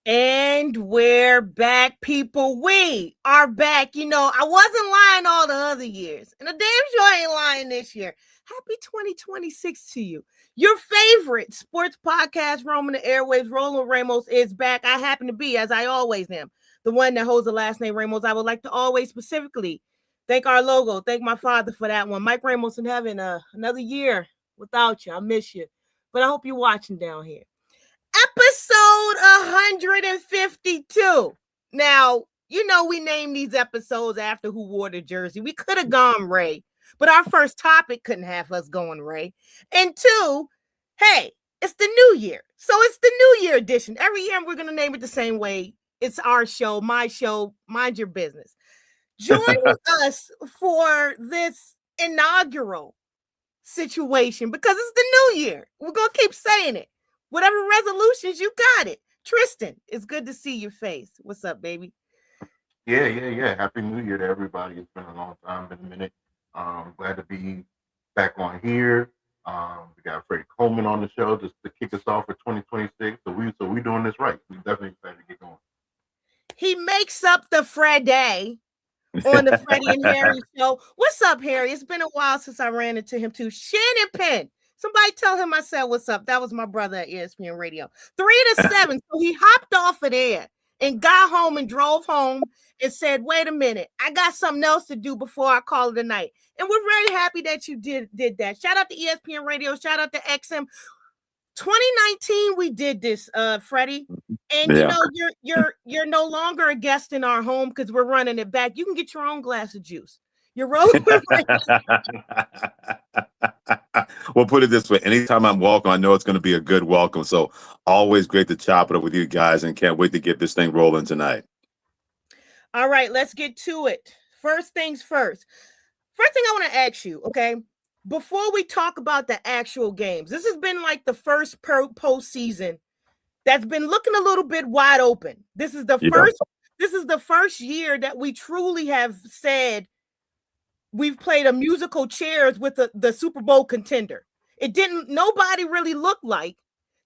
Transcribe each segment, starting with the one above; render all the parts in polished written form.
And we're back, people. We are back. You know, I wasn't lying all the other years, and the damn sure ain't lying this year. Happy 2026 to you. Your favorite sports podcast roaming the airwaves, Roland Ramos, is back. I happen to be, as I always am, the one that holds the last name Ramos. I would like to always specifically thank our logo, thank my father for that one. Mike Ramos in heaven, another year without you. I miss you. But I hope you're watching down here. Episode 152. Now, you know we named these episodes after who wore the jersey. We could have gone Ray, but our first topic couldn't have us going Ray. And two, hey, it's the new year. So it's the New Year edition. Every year we're going to name it the same way. It's our show, my show, mind your business. Joining us for this inaugural situation, because it's the new year. We're going to keep saying it. Whatever resolutions, you got it. Tristan, it's good to see your face. What's up, baby? Yeah. Happy New Year to everybody. It's been a long time, been a minute. Glad to be back on here. We got Freddie Coleman on the show just to kick us off for 2026. So we doing this right. We definitely excited to get going. He makes up the Friday on the Freddie and Harry show. What's up, Harry? It's been a while since I ran into him too. Shannon Penn. Somebody tell him I said what's up. That was my brother at ESPN Radio. 3 to 7. So he hopped off of there and got home and drove home and said, wait a minute, I got something else to do before I call it a night. And we're very happy that you did that. Shout out to ESPN Radio. Shout out to XM. 2019, we did this, Freddie. And you know, you're no longer a guest in our home because we're running it back. You can get your own glass of juice. You're rolling with We'll put it this way. Anytime I'm welcome, I know it's going to be a good welcome. So always great to chop it up with you guys and can't wait to get this thing rolling tonight. All right, let's get to it. First things first. First thing I want to ask you, okay, before we talk about the actual games, this has been like the first postseason that's been looking a little bit wide open. This is the first year that we truly have said we've played a musical chairs with the Super Bowl contender. Nobody really looked like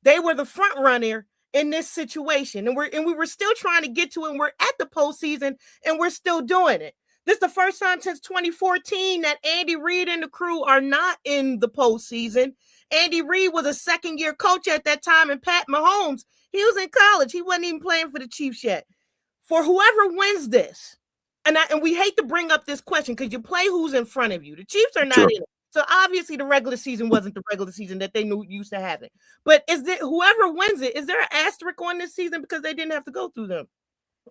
they were the front runner in this situation. And we were still trying to get to it. And we're at the postseason and we're still doing it. This is the first time since 2014 that Andy Reid and the crew are not in the postseason. Andy Reid was a second-year coach at that time, and Pat Mahomes, he was in college. He wasn't even playing for the Chiefs yet. For whoever wins this, and we hate to bring up this question because you play who's in front of you. The Chiefs are not in it. So obviously the regular season wasn't the regular season that they used to having. But whoever wins it, is there an asterisk on this season because they didn't have to go through them?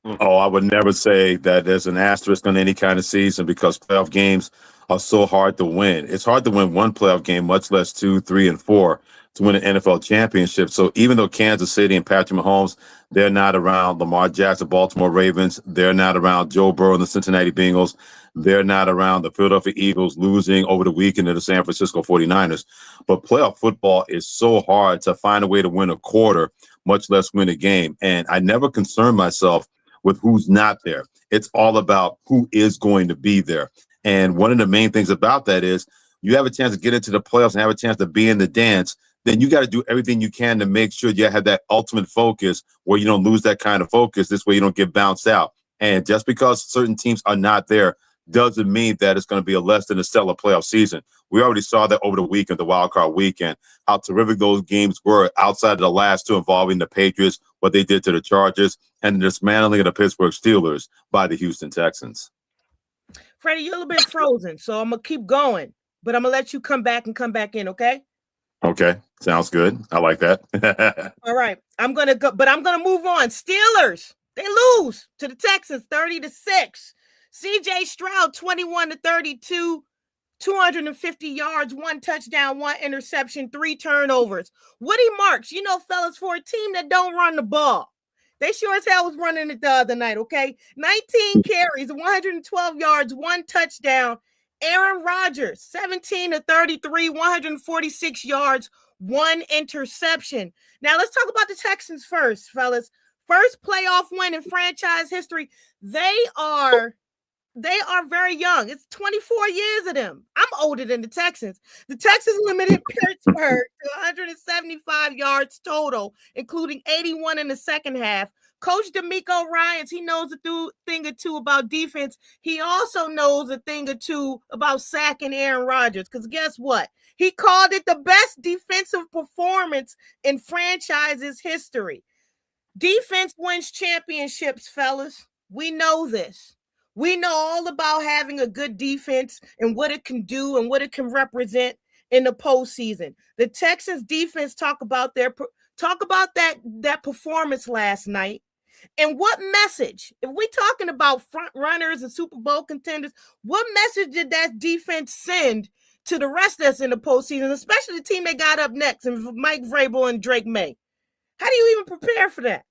Oh, I would never say that there's an asterisk on any kind of season because playoff games are so hard to win. It's hard to win one playoff game, much less 2, 3, and 4 to win an NFL championship. So even though Kansas City and Patrick Mahomes, they're not around Lamar Jackson, Baltimore Ravens, they're not around Joe Burrow and the Cincinnati Bengals, they're not around the Philadelphia Eagles losing over the weekend to the San Francisco 49ers. But playoff football is so hard to find a way to win a quarter, much less win a game. And I never concern myself with who's not there. It's all about who is going to be there. And one of the main things about that is you have a chance to get into the playoffs and have a chance to be in the dance. Then you got to do everything you can to make sure you have that ultimate focus where you don't lose that kind of focus. This way you don't get bounced out. And just because certain teams are not there doesn't mean that it's going to be a less than a stellar playoff season. We already saw that over the weekend, the wild card weekend, how terrific those games were outside of the last two involving the Patriots, what they did to the Chargers, and the dismantling of the Pittsburgh Steelers by the Houston Texans. Freddie, you're a little bit frozen, so I'm going to keep going, but I'm going to let you come back in, okay? Okay, sounds good. I like that. All right, I'm going to go, but I'm going to move on. Steelers, they lose to the Texans 30-6. C.J. Stroud, 21-32, 250 yards, 1 touchdown, 1 interception, 3 turnovers. Woody Marks, you know, fellas, for a team that don't run the ball, they sure as hell was running it the other night, okay? 19 carries, 112 yards, 1 touchdown. Aaron Rodgers, 17-33, 146 yards, 1 interception. Now, let's talk about the Texans first, fellas. First playoff win in franchise history. They are very young. It's 24 years of them. I'm older than the Texans. The Texans limited Pittsburgh to 175 yards total, including 81 in the second half. Coach D'Amico Ryans, he knows a thing or two about defense. He also knows a thing or two about sacking Aaron Rodgers. Because guess what? He called it the best defensive performance in franchise's history. Defense wins championships, fellas. We know this. We know all about having a good defense and what it can do and what it can represent in the postseason. The Texans defense talk about that performance last night. And what message, if we're talking about front runners and Super Bowl contenders, what message did that defense send to the rest of us in the postseason, especially the team they got up next, and Mike Vrabel and Drake May? How do you even prepare for that?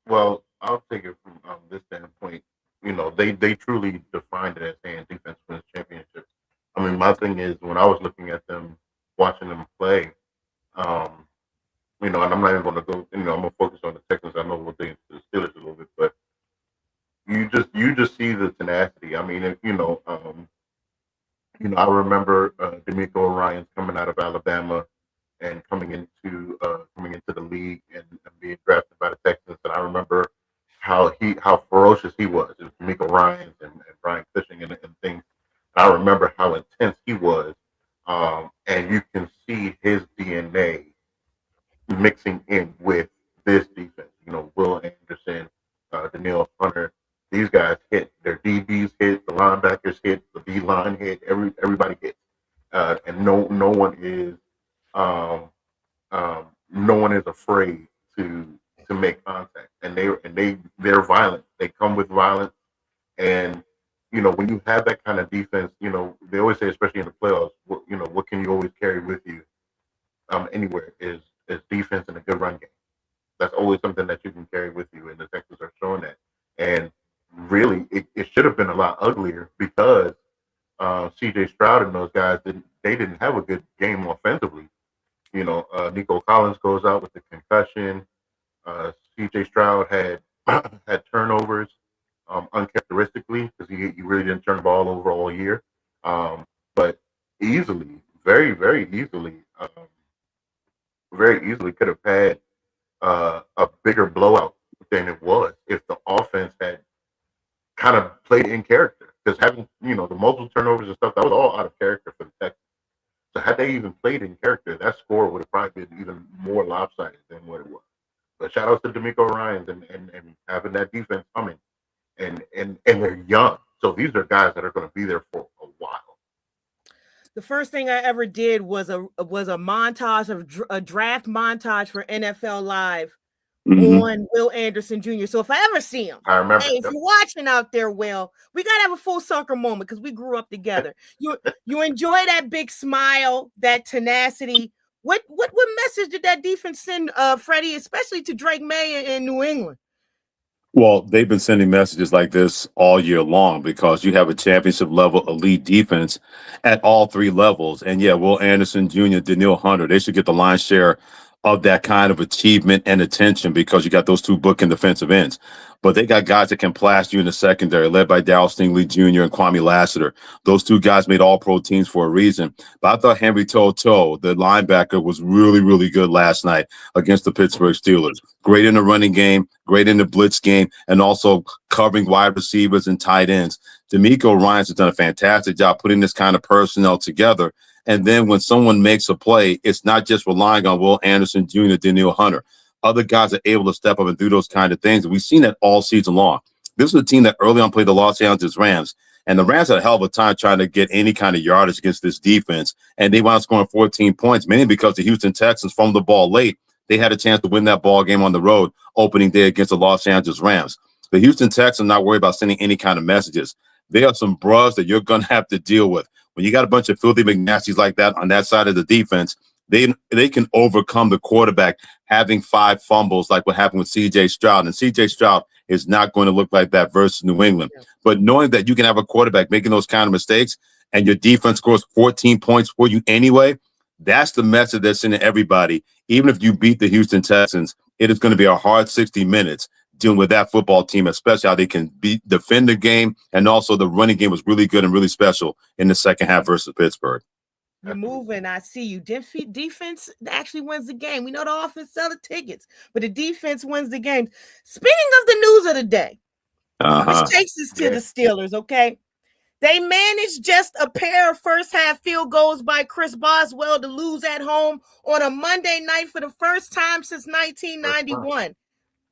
Well, I'll take it from this standpoint. They truly defined it as saying defense wins championships. I mean, my thing is when I was looking at them, watching them play, and I'm not even going to go. I'm going to focus on the Texans. I know what they the Steelers a little bit, but you just see the tenacity. I mean, I remember D'Amico Ryans coming out of Alabama and coming into the league and being drafted by the Texans. And I remember how ferocious he was. It was D'Amico Ryans and Brian Cushing and things. I remember how intense he was, and you can see his DNA mixing in with this defense. Will Anderson, Danielle Hunter, these guys hit. Their DBs hit, the linebackers hit, the D line hit. Everybody hit, and no one is afraid to make contact. And they're violent. They come with violence, and when you have that kind of defense, they always say, especially in the playoffs, what can you always carry with you anywhere is defense and a good run game. That's always something that you can carry with you, and the Texans are showing that. And really, it should have been a lot uglier because C.J. Stroud and those guys didn't have a good game offensively. Nico Collins goes out with the concussion. C.J. Stroud had turnovers uncharacteristically because he really didn't turn the ball over all year. But easily, very, very easily could have had a bigger blowout than it was if the offense had kind of played in character. Because having, the multiple turnovers and stuff, that was all out of character for the Texans. So had they even played in character, that score would have probably been even more lopsided than what it was. But shout out to D'Amico Ryans and having that defense coming. And they're young. So these are guys that are going to be there for a while. The first thing I ever did was a montage of a draft montage for NFL Live on Will Anderson Jr. So if I ever see him, I remember. Hey, if you're watching out there, Will, we gotta have a full circle moment because we grew up together. You enjoy that big smile, that tenacity. What message did that defense send, Freddie, especially to Drake May in New England? Well, they've been sending messages like this all year long because you have a championship level elite defense at all three levels. And yeah, Will Anderson Jr., Danielle Hunter, they should get the lion's share of that kind of achievement and attention because you got those two bookend defensive ends. But they got guys that can blast you in the secondary, led by Darryl Stingley Jr. and Kwame Lassiter. Those two guys made all-pro teams for a reason. But I thought Henry Toto, the linebacker, was really, really good last night against the Pittsburgh Steelers. Great in the running game, great in the blitz game, and also covering wide receivers and tight ends. D'Amico Ryans has done a fantastic job putting this kind of personnel together. And then when someone makes a play, it's not just relying on Will Anderson Jr., Danielle Hunter. Other guys are able to step up and do those kind of things. And we've seen that all season long. This was a team that early on played the Los Angeles Rams. And the Rams had a hell of a time trying to get any kind of yardage against this defense. And they wound up scoring 14 points, mainly because the Houston Texans fumbled the ball late. They had a chance to win that ball game on the road opening day against the Los Angeles Rams. The Houston Texans are not worried about sending any kind of messages. They are some bros that you're going to have to deal with. When you got a bunch of filthy McNasties like that on that side of the defense, they can overcome the quarterback having 5 fumbles like what happened with C.J. Stroud. And C.J. Stroud is not going to look like that versus New England. Yeah. But knowing that you can have a quarterback making those kind of mistakes and your defense scores 14 points for you anyway, that's the message that's in everybody. Even if you beat the Houston Texans, it is going to be a hard 60 minutes dealing with that football team, especially how they can defend the game. And also the running game was really good and really special in the second half versus Pittsburgh. You're moving. I see you. Defense actually wins the game. We know the offense sell the tickets, but the defense wins the game. Speaking of the news of the day, which takes us to the Steelers, okay? They managed just a pair of first half field goals by Chris Boswell to lose at home on a Monday night for the first time since 1991.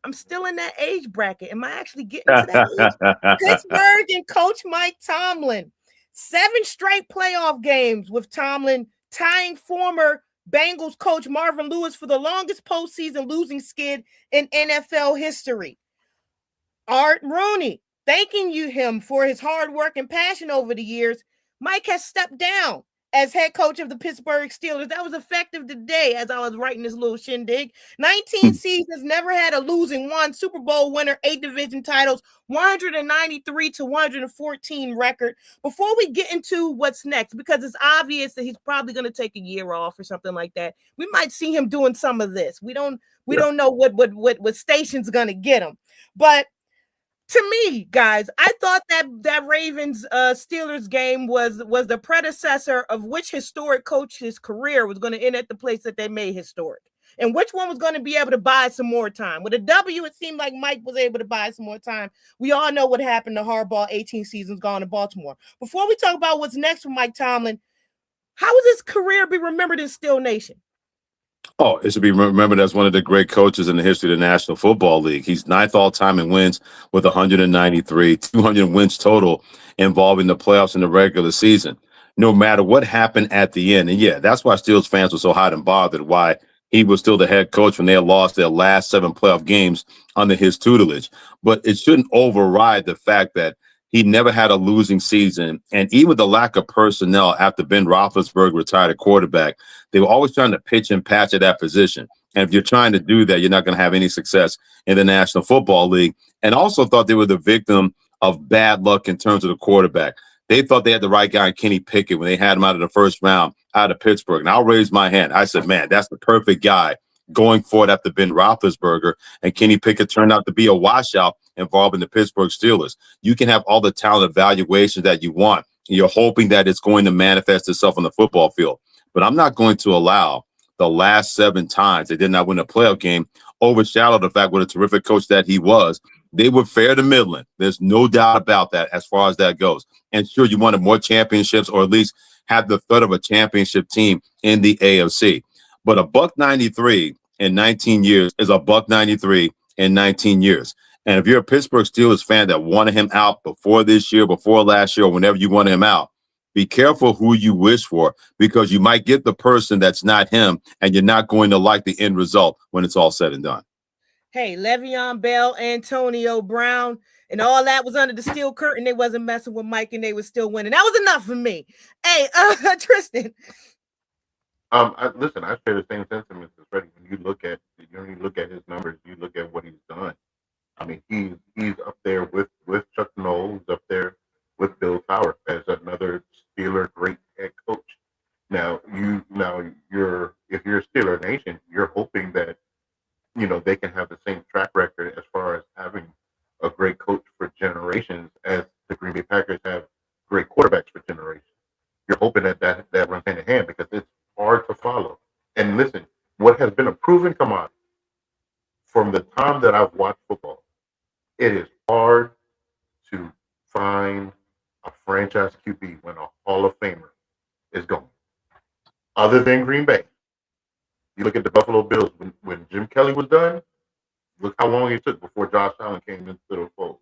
I'm still in that age bracket. Am I actually getting to that age? Pittsburgh and Coach Mike Tomlin. 7 straight playoff games with Tomlin tying former Bengals coach Marvin Lewis for the longest postseason losing skid in NFL history. Art Rooney, thanking him for his hard work and passion over the years. Mike has stepped down as head coach of the Pittsburgh Steelers. That was effective today as I was writing this little shindig. 19 seasons, never had a losing one. Super Bowl winner, 8 division titles, 193 to 114 record. Before we get into what's next, because it's obvious that he's probably going to take a year off or something like that, we might see him doing some of this. We don't know what station's going to get him. But to me, guys, I thought that Ravens Steelers game was the predecessor of which historic coach's career was going to end at the place that they made historic, and which one was going to be able to buy some more time. With a W, it seemed like Mike was able to buy some more time. We all know what happened to Harbaugh, 18 seasons gone in Baltimore. Before we talk about what's next for Mike Tomlin, how will his career be remembered in Steel Nation? Oh, it should be remembered as one of the great coaches in the history of the National Football League. He's 9th all-time in wins with 193, 200 wins total involving the playoffs in the regular season. No matter what happened at the end. And yeah, that's why Steelers fans were so hot and bothered, why he was still the head coach when they had lost their last 7 playoff games under his tutelage. But it shouldn't override the fact that he never had a losing season. And even the lack of personnel after Ben Roethlisberger retired at quarterback, they were always trying to pitch and patch at that position. And if you're trying to do that, you're not going to have any success in the National Football League. And also thought they were the victim of bad luck in terms of the quarterback. They thought they had the right guy in Kenny Pickett when they had him out of the first round out of Pittsburgh. And I'll raise my hand. I said, man, that's the perfect guy going for it after Ben Roethlisberger. And Kenny Pickett turned out to be a washout involving the Pittsburgh Steelers. You can have all the talent evaluations that you want. You're hoping that it's going to manifest itself on the football field. But I'm not going to allow the last 7 times they did not win a playoff game overshadow the fact what a terrific coach that he was. They were fair to Midland. There's no doubt about that as far as that goes. And sure, you wanted more championships or at least have the threat of a championship team in the AFC. But a $193 in 19 years is a $193 in 19 years. And if you're a Pittsburgh Steelers fan that wanted him out before this year, before last year, or whenever you wanted him out, be careful who you wish for, because you might get the person that's not him, and you're not going to like the end result when it's all said and done. Hey, Le'Veon Bell, Antonio Brown, and all that was under the steel curtain. They wasn't messing with Mike, and they were still winning. That was enough for me. Hey, Tristan. Listen, I share the same sentiments as Freddie. When you look at his numbers, you look at what he's done. I mean, he's up there with Chuck Knowles, up there with Bill Cowher as another Steeler great head coach. Now you're if you're a Steeler Nation, you're hoping that they can have the same track record as far as having a great coach for generations as the Green Bay Packers have great quarterbacks for generations. You're hoping that runs hand in hand, because it's hard to follow. And listen, what has been a proven commodity from the time that I've watched football, it is hard to find a franchise QB when a Hall of Famer is gone. Other than Green Bay. You look at the Buffalo Bills, when Jim Kelly was done, look how long it took before Josh Allen came into the fold.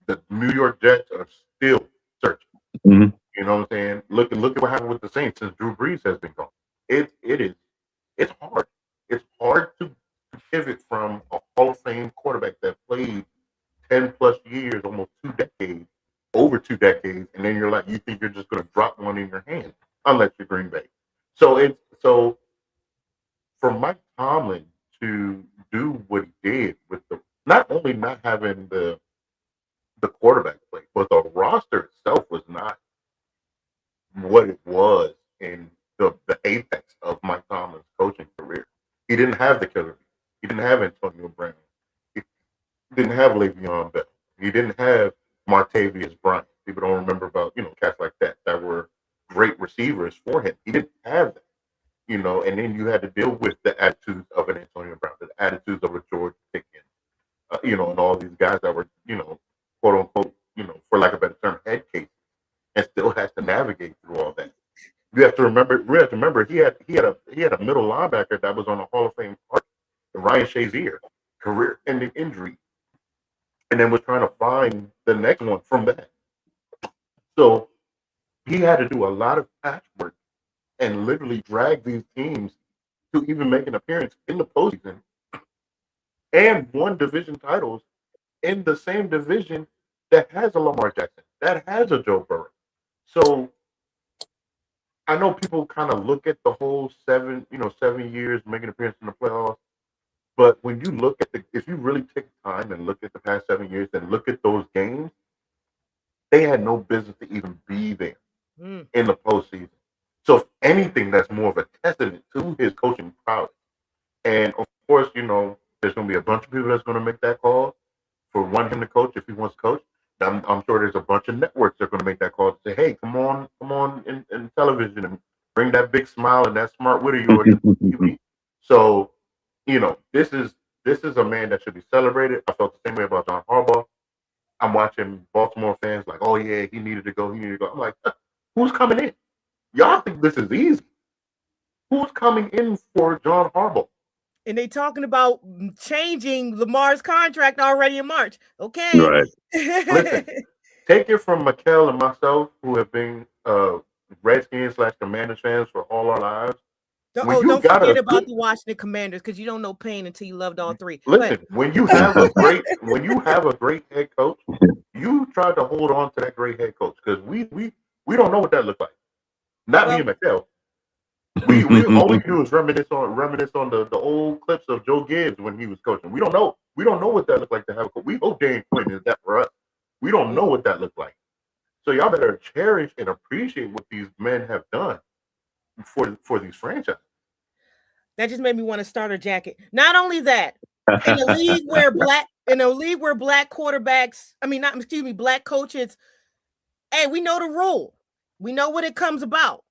The New York Jets are still searching. Mm-hmm. You know what I'm saying? Look at what happened with the Saints since Drew Brees has been gone. It's hard. It's hard to pivot from a Hall of Fame quarterback that played 10 plus years, almost 2 decades, over 2 decades, and then you think you're just going to drop one in your hand, unless you're Green Bay. So for Mike Tomlin to do what he did with not only not having the quarterback play, but the roster itself was not what it was in the apex of Mike Tomlin's coaching career. He didn't have the killer. He didn't have Antonio Brown. He didn't have Le'Veon Bell. He didn't have Martavius Bryant. People don't remember about cats like that were great receivers for him. He didn't have that, and then you had to deal with the attitudes of an Antonio Brown, the attitudes of a George Pickens, and all these guys that were, quote unquote, for lack of a better term, head cases, and still has to navigate through all that. We have to remember he had a middle linebacker that was on a Hall of Fame party, Ryan Shazier, career-ending injury, and then was trying to find the next one from that. So he had to do a lot of patchwork and literally drag these teams to even make an appearance in the postseason and won division titles in the same division that has a Lamar Jackson, that has a Joe Burrow. So I know people kind of look at the whole 7 years making an appearance in the playoffs, but when you look at if you really take time and look at the past 7 years and look at those games, they had no business to even be there in the postseason. So if anything, that's more of a testament to his coaching prowess. And of course, there's going to be a bunch of people that's going to make that call for wanting him to coach if he wants to coach. I'm sure there's a bunch of networks that are going to make that call to say, hey, come on in television and bring that big smile and that smart wit of yours to TV. So, this is a man that should be celebrated. I felt the same way about John Harbaugh. I'm watching Baltimore fans like, oh yeah, he needed to go. I'm like, who's coming in? Y'all think this is easy? Who's coming in for John Harbaugh? And they talking about changing Lamar's contract already in March. Okay. Right. Listen, take it from Mikel and myself, who have been Redskins / Commanders fans for all our lives. Don't forget about the Washington Commanders, because you don't know pain until you loved all three. Listen, when you have a great head coach, you try to hold on to that great head coach, because we don't know what that looks like. Me and Mikel. We all we do is reminisce on the old clips of Joe Gibbs when he was coaching. We don't know what that looked like to have a coach. We hope Dan Quinn is that for us. We don't know what that looked like. So y'all better cherish and appreciate what these men have done for these franchises. That just made me want to start a jacket. Not only that, in a league where black quarterbacks, black coaches, hey, we know the rule. We know what it comes about.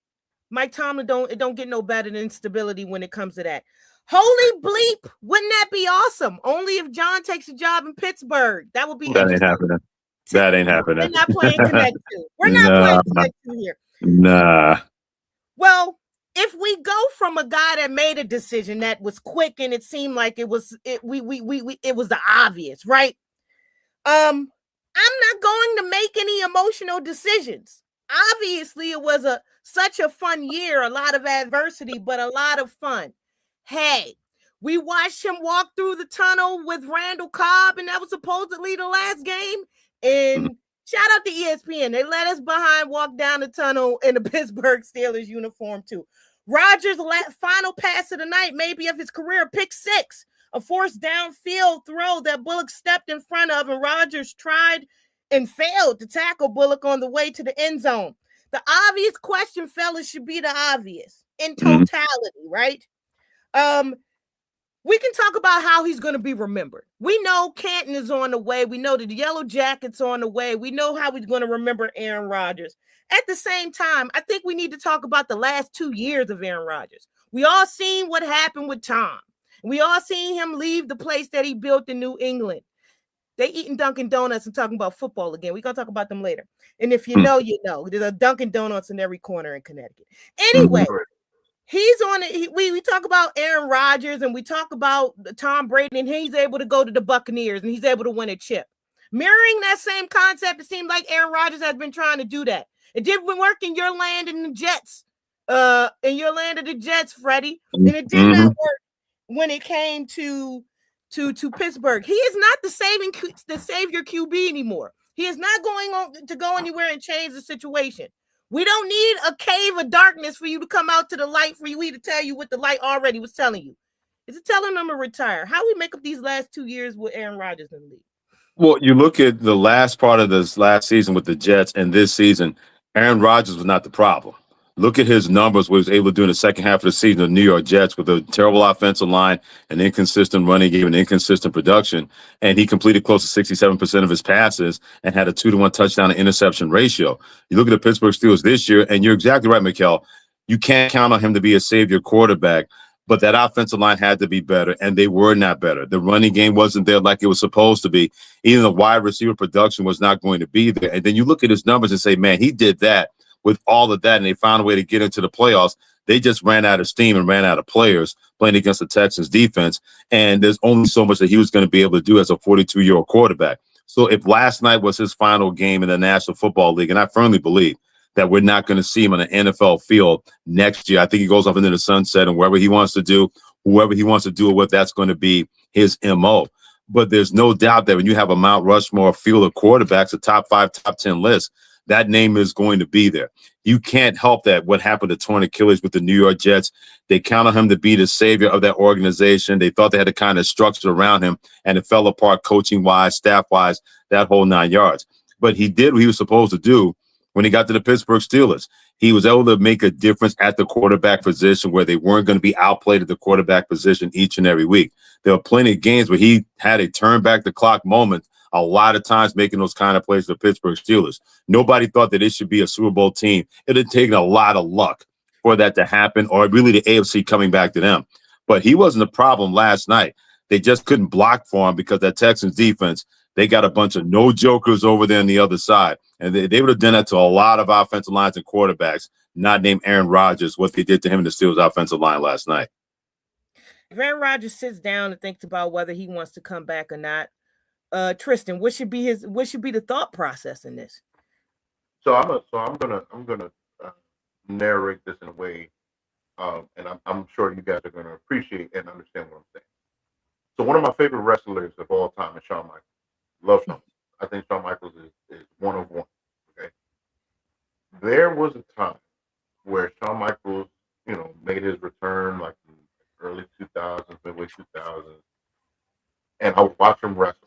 Mike Tomlin don't get no better than instability when it comes to that. Holy bleep, wouldn't that be awesome? Only if John takes a job in Pittsburgh. That would be that ain't happening. That ain't happening. We're not playing Connect 2. We're not playing Connect 2 here. Nah. Well, if we go from a guy that made a decision that was quick and it seemed like it was the obvious, right? I'm not going to make any emotional decisions. Obviously, it was such a fun year, a lot of adversity, but a lot of fun. Hey, we watched him walk through the tunnel with Randall Cobb, and that was supposedly the last game. And shout out to ESPN. They let us behind walk down the tunnel in the Pittsburgh Steelers uniform, too. Rodgers' final pass of the night, maybe of his career, pick 6, a forced downfield throw that Bullock stepped in front of, and Rodgers tried and failed to tackle Bullock on the way to the end zone. The obvious question, fellas, should be the obvious in totality, right? We can talk about how he's going to be remembered. We know Canton is on the way. We know the Yellow Jackets on the way. We know how he's going to remember Aaron Rodgers. At the same time, I think we need to talk about the last 2 years of Aaron Rodgers. We all seen what happened with Tom. We all seen him leave the place that he built in New England. They eating Dunkin' Donuts and talking about football again. We're going to talk about them later. And if you know, you know. There's a Dunkin' Donuts in every corner in Connecticut. Anyway, he's on it. We talk about Aaron Rodgers and we talk about Tom Brady, and he's able to go to the Buccaneers and he's able to win a chip. Mirroring that same concept, it seems like Aaron Rodgers has been trying to do that. It didn't work in your land in the Jets. In your land of the Jets, Freddie. And it did not work when it came to Pittsburgh. He is not the savior QB anymore. He is not going on to go anywhere and change the situation. We don't need a cave of darkness for you to come out to the light for you to tell you what the light already was telling you. Is it telling them to retire? How we make up these last 2 years with Aaron Rodgers in the league? Well, you look at the last part of this last season with the Jets and this season, Aaron Rodgers was not the problem. Look at his numbers, what he was able to do in the second half of the season of the New York Jets with a terrible offensive line, an inconsistent running game, and inconsistent production. And he completed close to 67% of his passes and had a 2-to-1 touchdown to interception ratio. You look at the Pittsburgh Steelers this year, and you're exactly right, Mikkel. You can't count on him to be a savior quarterback, but that offensive line had to be better, and they were not better. The running game wasn't there like it was supposed to be. Even the wide receiver production was not going to be there. And then you look at his numbers and say, man, he did that with all of that, and they found a way to get into the playoffs. They just ran out of steam and ran out of players playing against the Texans defense. And there's only so much that he was going to be able to do as a 42-year-old quarterback. So if last night was his final game in the National Football League, and I firmly believe that we're not going to see him on an NFL field next year, I think he goes off into the sunset, and wherever he wants to do, whoever he wants to do it with, that's going to be his MO. But there's no doubt that when you have a Mount Rushmore field of quarterbacks, a top 5, top 10 list, that name is going to be there. You can't help that what happened to torn Achilles with the New York Jets. They count on him to be the savior of that organization. They thought they had a kind of structure around him, and it fell apart coaching-wise, staff-wise, that whole 9 yards. But he did what he was supposed to do when he got to the Pittsburgh Steelers. He was able to make a difference at the quarterback position where they weren't going to be outplayed at the quarterback position each and every week. There were plenty of games where he had a turn-back-the-clock moment a lot of times making those kind of plays for the Pittsburgh Steelers. Nobody thought that it should be a Super Bowl team. It had taken a lot of luck for that to happen, or really the AFC coming back to them. But he wasn't the problem last night. They just couldn't block for him because that Texans defense, they got a bunch of no jokers over there on the other side. And they would have done that to a lot of offensive lines and quarterbacks, not named Aaron Rodgers, what they did to him in the Steelers offensive line last night. If Aaron Rodgers sits down and thinks about whether he wants to come back or not, Tristan, what should be the thought process in this? So I'm gonna narrate this in a way, and I'm sure you guys are gonna appreciate and understand what I'm saying. So one of my favorite wrestlers of all time is Shawn Michaels. Love Shawn. I think Shawn Michaels is one of one. Okay. There was a time where Shawn Michaels, made his return like in early 2000s, midway 2000s, and I would watch him wrestle.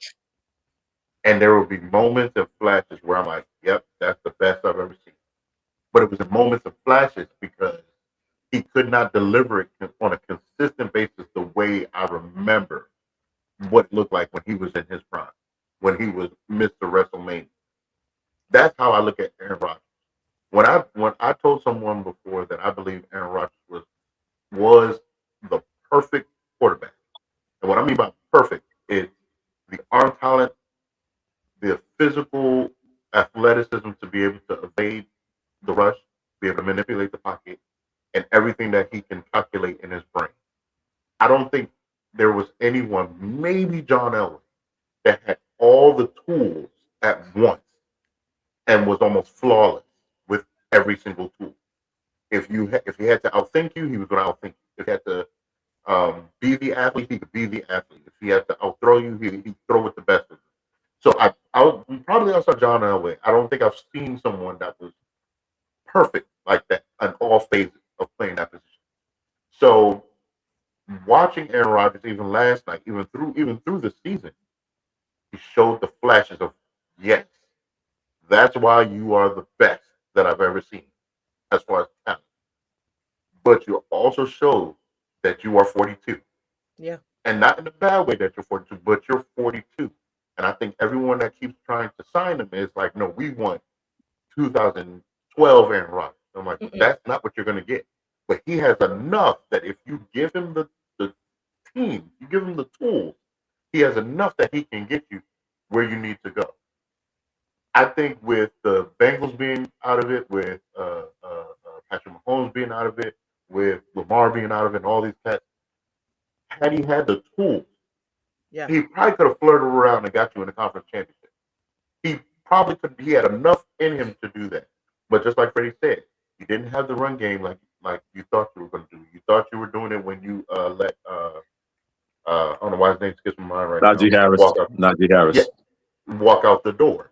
And there would be moments and flashes where I'm like, yep, that's the best I've ever seen. But it was in moments of flashes because he could not deliver it on a consistent basis the way I remember what it looked like when he was in his prime, when he was Mr. WrestleMania. That's how I look at Aaron Rodgers. When I told someone before that I believe Aaron Rodgers was the perfect quarterback. And what I mean by perfect is the arm talent, the physical athleticism to be able to evade the rush, be able to manipulate the pocket, and everything that he can calculate in his brain. I don't think there was anyone, maybe John Elway, that had all the tools at once and was almost flawless with every single tool. If he had to outthink you, he was going to outthink you. If he had to be the athlete, he could be the athlete. If he had to outthrow you, he'd throw with the best of you. So I probably outside John Elway, I don't think I've seen someone that was perfect like that in all phases of playing that position. So watching Aaron Rodgers even last night, even through the season, he showed the flashes of, yes, that's why you are the best that I've ever seen as far as talent. But you also showed that you are 42. Yeah. And not in a bad way that you're 42, but you're 42. And I think everyone that keeps trying to sign him is like, no, we want 2012 Aaron Rodgers. I'm like, that's not what you're going to get. But he has enough that if you give him the team, you give him the tools, he has enough that he can get you where you need to go. I think with the Bengals being out of it, with Patrick Mahomes being out of it, with Lamar being out of it, and all these cats, had he had the tools, yeah, he probably could have flirted around and got you in the conference championship. He probably could. He had enough in him to do that. But just like Freddie said, you didn't have the run game like you thought you were going to do. You thought you were doing it when you let I don't know why his name skips my mind right Najee now. Harris. Najee Harris. Yeah, walk out the door.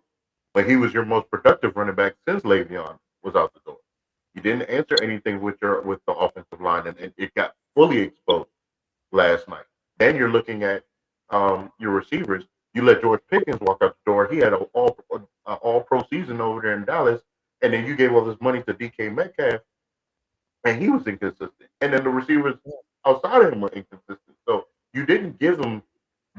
But he was your most productive running back since Le'Veon was out the door. You didn't answer anything with the offensive line, and it got fully exposed last night. Then you're looking at your receivers. You let George Pickens walk out the door. He had an all pro season over there in Dallas, and then you gave all this money to DK Metcalf, and he was inconsistent. And then the receivers outside of him were inconsistent. So you didn't give him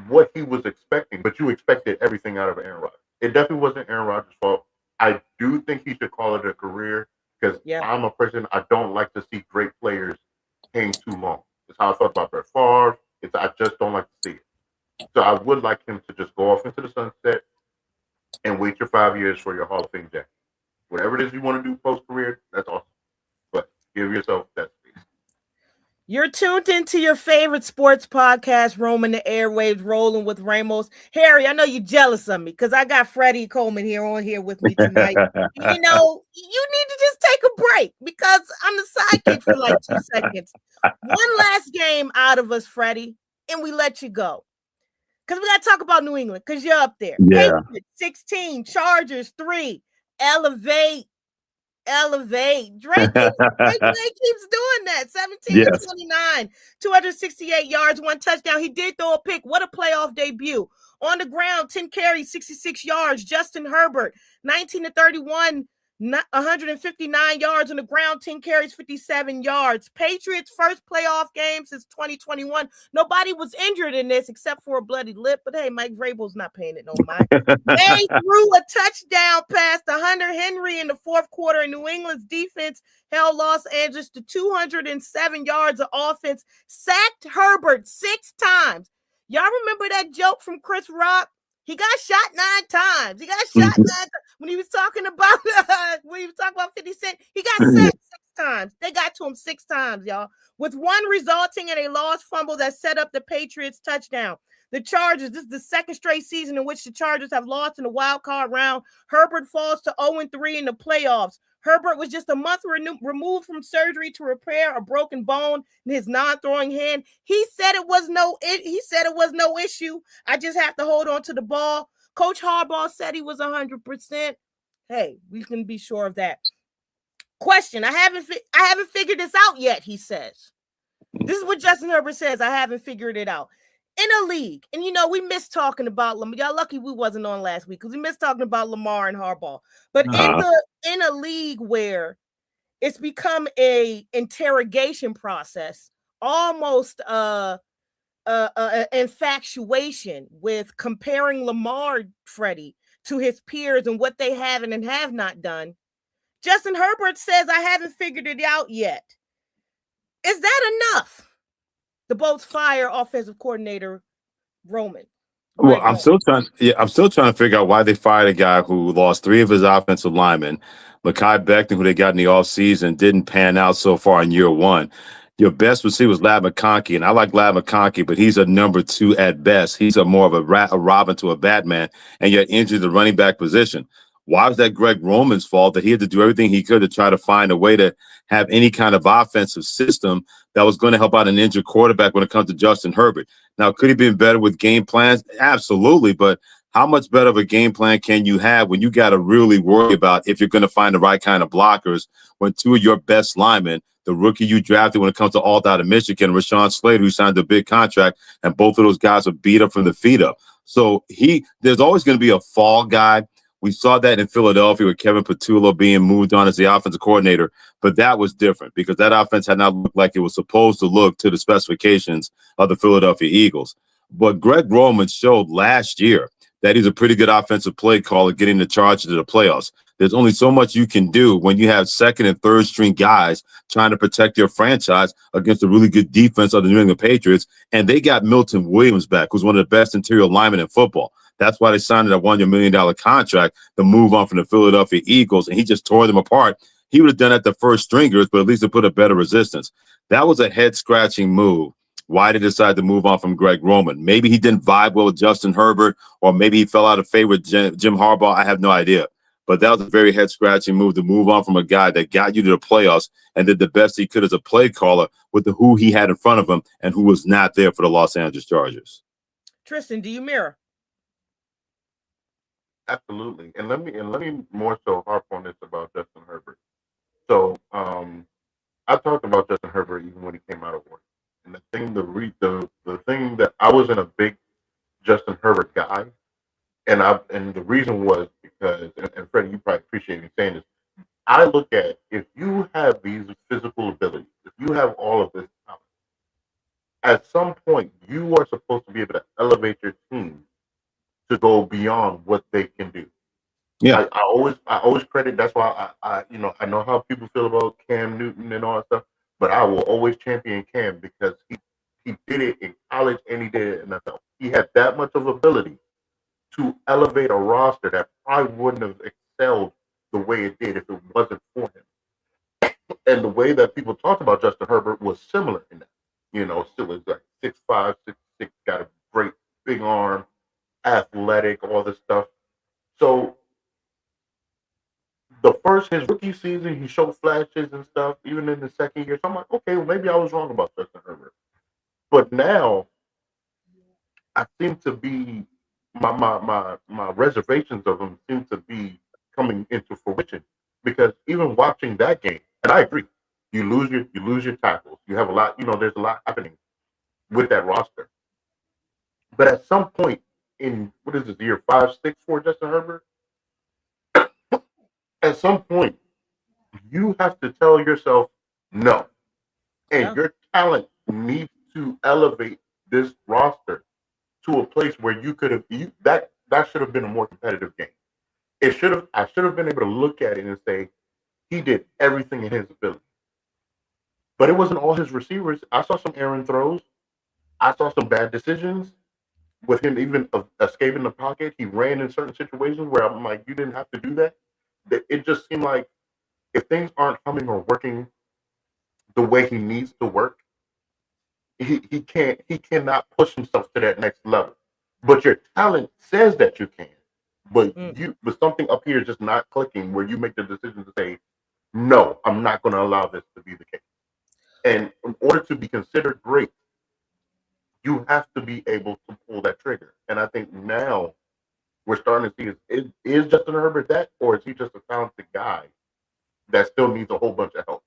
what he was expecting, but you expected everything out of Aaron Rodgers. It definitely wasn't Aaron Rodgers' fault. I do think he should call it a career because I'm a person, I don't like to see great players hang too long. It's how I felt about Brett Favre. I just don't like to see it. So I would like him to just go off into the sunset and wait your 5 years for your Hall of Fame jacket. Whatever it is you want to do post career, that's awesome. But give yourself that space. You're tuned into your favorite sports podcast, roaming the airwaves, rolling with Ramos. Harry, I know you're jealous of me because I got Freddie Coleman here with me tonight. You know, you need to just take a break because I'm the sidekick for like 2 seconds. One last game out of us, Freddie, and we let you go. Because we got to talk about New England because you're up there. Yeah. Patriots, 16, Chargers, 3. Elevate. Drake keeps doing that. 17 to 29, 268 yards, 1 touchdown. He did throw a pick. What a playoff debut. On the ground, 10 carries, 66 yards. Justin Herbert, 19 to 31, 159 yards on the ground, 10 carries, 57 yards. Patriots' first playoff game since 2021. Nobody was injured in this except for a bloody lip, but hey, Mike Vrabel's not paying it no mind. They threw a touchdown pass to Hunter Henry in the fourth quarter, and New England's defense held Los Angeles to 207 yards of offense, sacked Herbert 6 times. Y'all remember that joke from Chris Rock? He got shot 9 times. When he was talking about 50 Cent. He got sacked 6 times. They got to him 6 times, y'all, with one resulting in a lost fumble that set up the Patriots touchdown. The Chargers, this is the second straight season in which the Chargers have lost in the wild card round. Herbert falls to 0-3 in the playoffs. Herbert was just a month removed from surgery to repair a broken bone in his non-throwing hand. He said it was no issue. I just have to hold on to the ball. Coach Harbaugh said he was 100%. Hey, we can be sure of that. Question: I haven't figured this out yet. He says, "This is what Justin Herbert says. I haven't figured it out." In a league, and you know, we missed talking about Lamar. Y'all lucky we wasn't on last week because we missed talking about Lamar and Harbaugh. But in a league where it's become a interrogation process, almost infatuation with comparing Lamar, Freddie, to his peers and what they have and have not done. Justin Herbert says, I haven't figured it out yet. Is that enough? The Bolts fire offensive coordinator Roman. Well, I'm still trying to figure out why they fired a guy who lost 3 of his offensive linemen. Mekhi Becton, who they got in the offseason, didn't pan out so far in year 1. Your best receiver was Ladd McConkey, and I like Ladd McConkey, but he's a number 2 at best. He's more of a Robin to a Batman, and you're injured the running back position. Why was that Greg Roman's fault that he had to do everything he could to try to find a way to have any kind of offensive system that was going to help out an injured quarterback when it comes to Justin Herbert? Now, could he have been better with game plans? Absolutely, but how much better of a game plan can you have when you got to really worry about if you're going to find the right kind of blockers when 2 of your best linemen, the rookie you drafted when it comes to Alt out of Michigan, Rashawn Slater, who signed a big contract, and both of those guys are beat up from the feet up. So there's always going to be a fall guy. We saw that in Philadelphia with Kevin Patullo being moved on as the offensive coordinator, but that was different because that offense had not looked like it was supposed to look to the specifications of the Philadelphia Eagles. But Greg Roman showed last year that he's a pretty good offensive play caller getting the Chargers to the playoffs. There's only so much you can do when you have second and third string guys trying to protect your franchise against a really good defense of the New England Patriots. And they got Milton Williams back, who's one of the best interior linemen in football. That's why they signed that $1 million contract to move on from the Philadelphia Eagles, and he just tore them apart. He would have done that to first stringers, but at least it put a better resistance. That was a head-scratching move. Why they decided to move on from Greg Roman? Maybe he didn't vibe well with Justin Herbert, or maybe he fell out of favor with Jim Harbaugh. I have no idea. But that was a very head-scratching move to move on from a guy that got you to the playoffs and did the best he could as a play caller with who he had in front of him and who was not there for the Los Angeles Chargers. Tristan, do you mirror? Absolutely, and let me more so harp on this about Justin Herbert. So I talked about Justin Herbert even when he came out of work, and the thing that I wasn't a big Justin Herbert guy, and the reason was because, and Freddie, you probably appreciate me saying this, I look at, if you have these physical abilities, if you have all of this talent, at some point you are supposed to be able to elevate your team to go beyond what they can do. Yeah. I always credit. That's why I know how people feel about Cam Newton and all that stuff, but I will always champion Cam because he did it in college and he did it in the NFL. He had that much of ability to elevate a roster that probably wouldn't have excelled the way it did if it wasn't for him. And the way that people talked about Justin Herbert was similar in that. Still is like 6'5", 6'6", got a great big arm, athletic, all this stuff. So his rookie season, he showed flashes and stuff, even in the second year. So I'm like, okay, well, maybe I was wrong about Justin Herbert. But now I seem to be my reservations of him seem to be coming into fruition, because even watching that game, and I agree, you lose your tackles. You have a lot, there's a lot happening with that roster. But at some point in, what is this, year 5, 6 for Justin Herbert? At some point, you have to tell yourself no. And your talent needs to elevate this roster to a place where you could have, that should have been a more competitive game. I should have been able to look at it and say, he did everything in his ability. But it wasn't all his receivers. I saw some errant throws. I saw some bad decisions with him even escaping the pocket. He ran in certain situations where I'm like, you didn't have to do that. It just seemed like if things aren't coming or working the way he needs to work, he cannot push himself to that next level. But your talent says that you can. But but something up here is just not clicking, where you make the decision to say, no, I'm not going to allow this to be the case. And in order to be considered great, you have to be able to pull that trigger. And I think now we're starting to see, is Justin Herbert that, or is he just a talented guy that still needs a whole bunch of help?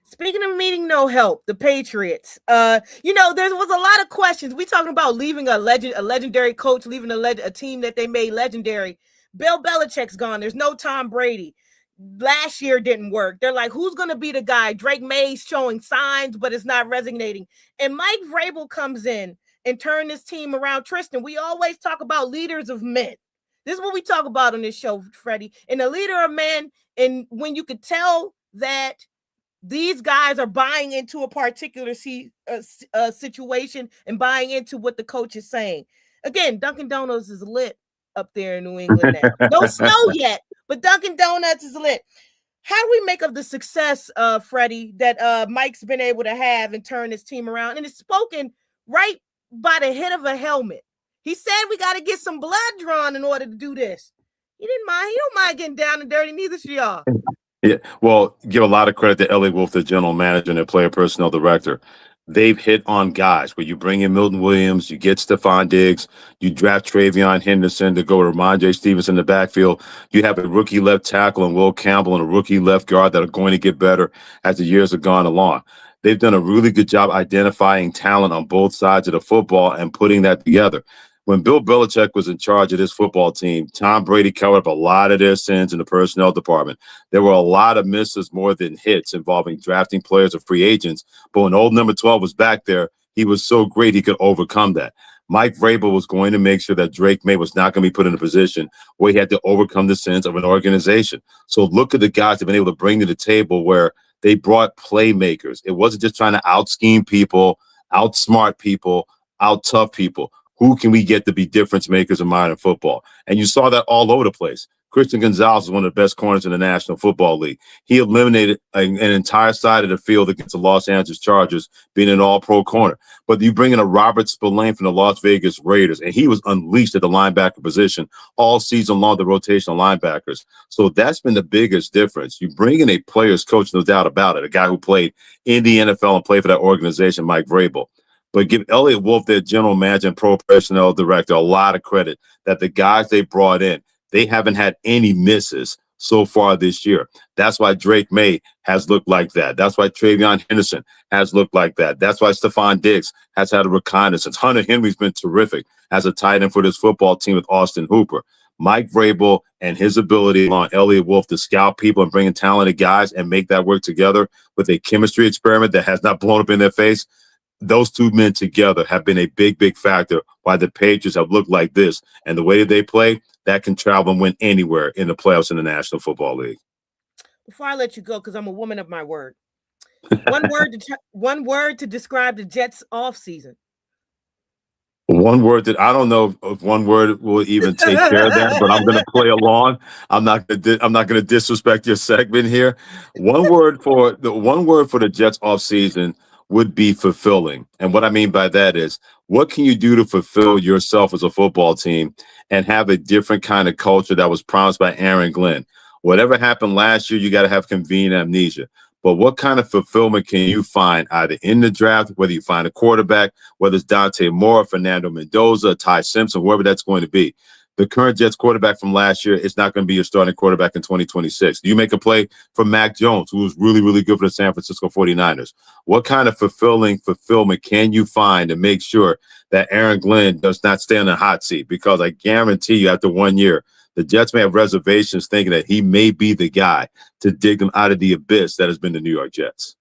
Speaking of needing no help, the Patriots. There was a lot of questions. We talking about leaving a legendary coach, leaving a team that they made legendary. Bill Belichick's gone. There's no Tom Brady. Last year didn't work. They're like, who's going to be the guy? Drake May's showing signs, but it's not resonating. And Mike Vrabel comes in and turn this team around. Tristan, we always talk about leaders of men. This is what we talk about on this show, Freddie. And a leader of men, and when you could tell that these guys are buying into a particular situation and buying into what the coach is saying. Again, Dunkin' Donuts is lit up there in New England now. No snow yet, but Dunkin' Donuts is lit. How do we make of the success, Freddie, that Mike's been able to have and turn his team around? And it's spoken right by the head of a helmet. He said we got to get some blood drawn in order to do this. He didn't mind. He don't mind getting down and dirty. Neither should y'all. Yeah, well, give a lot of credit to Ellie Wolf, the general manager and the player personnel director. They've hit on guys where you bring in Milton Williams, you get Stephon Diggs, you draft Travion Henderson to go to Ramondre Stevenson in the backfield. You have a rookie left tackle and Will Campbell and a rookie left guard that are going to get better as the years have gone along. They've done a really good job identifying talent on both sides of the football and putting that together. When Bill Belichick was in charge of this football team, Tom Brady covered up a lot of their sins in the personnel department. There were a lot of misses more than hits involving drafting players or free agents. But when old number 12 was back there, he was so great he could overcome that. Mike Vrabel was going to make sure that Drake May was not going to be put in a position where he had to overcome the sins of an organization. So look at the guys they've been able to bring to the table where they brought playmakers. It wasn't just trying to out-scheme people, outsmart people, out-tough people. Who can we get to be difference makers in modern football? And you saw that all over the place. Christian Gonzalez is one of the best corners in the National Football League. He eliminated an entire side of the field against the Los Angeles Chargers, being an all-pro corner. But you bring in a Robert Spillane from the Las Vegas Raiders, and he was unleashed at the linebacker position all season long, the rotational linebackers. So that's been the biggest difference. You bring in a player's coach, no doubt about it, a guy who played in the NFL and played for that organization, Mike Vrabel. But give Elliott Wolf, their general manager and pro personnel director, a lot of credit that the guys they brought in, they haven't had any misses so far this year. That's why Drake May has looked like that. That's why Travion Henderson has looked like that. That's why Stephon Diggs has had a reconnaissance. Hunter Henry's been terrific as a tight end for this football team with Austin Hooper. Mike Vrabel and his ability along Elliott Wolf to scout people and bringing talented guys and make that work together with a chemistry experiment that has not blown up in their face. Those two men together have been a big, big factor why the Patriots have looked like this. And the way that they play, that can travel and win anywhere in the playoffs in the National Football League. Before I let you go, because I'm a woman of my word, one word to describe the Jets off season. One word that I don't know if one word will even take care of that, but I'm going to play along. I'm not going to disrespect your segment here. One word for the Jets off season would be fulfilling. And what I mean by that is, what can you do to fulfill yourself as a football team and have a different kind of culture that was promised by Aaron Glenn? Whatever happened last year, you got to have convenient amnesia. But what kind of fulfillment can you find either in the draft, whether you find a quarterback, whether it's Dante Moore, Fernando Mendoza, Ty Simpson, whoever that's going to be? The current Jets quarterback from last year is not going to be your starting quarterback in 2026. You make a play for Mac Jones, who was really, really good for the San Francisco 49ers. What kind of fulfillment can you find to make sure that Aaron Glenn does not stay on the hot seat? Because I guarantee you after 1 year, the Jets may have reservations thinking that he may be the guy to dig them out of the abyss that has been the New York Jets.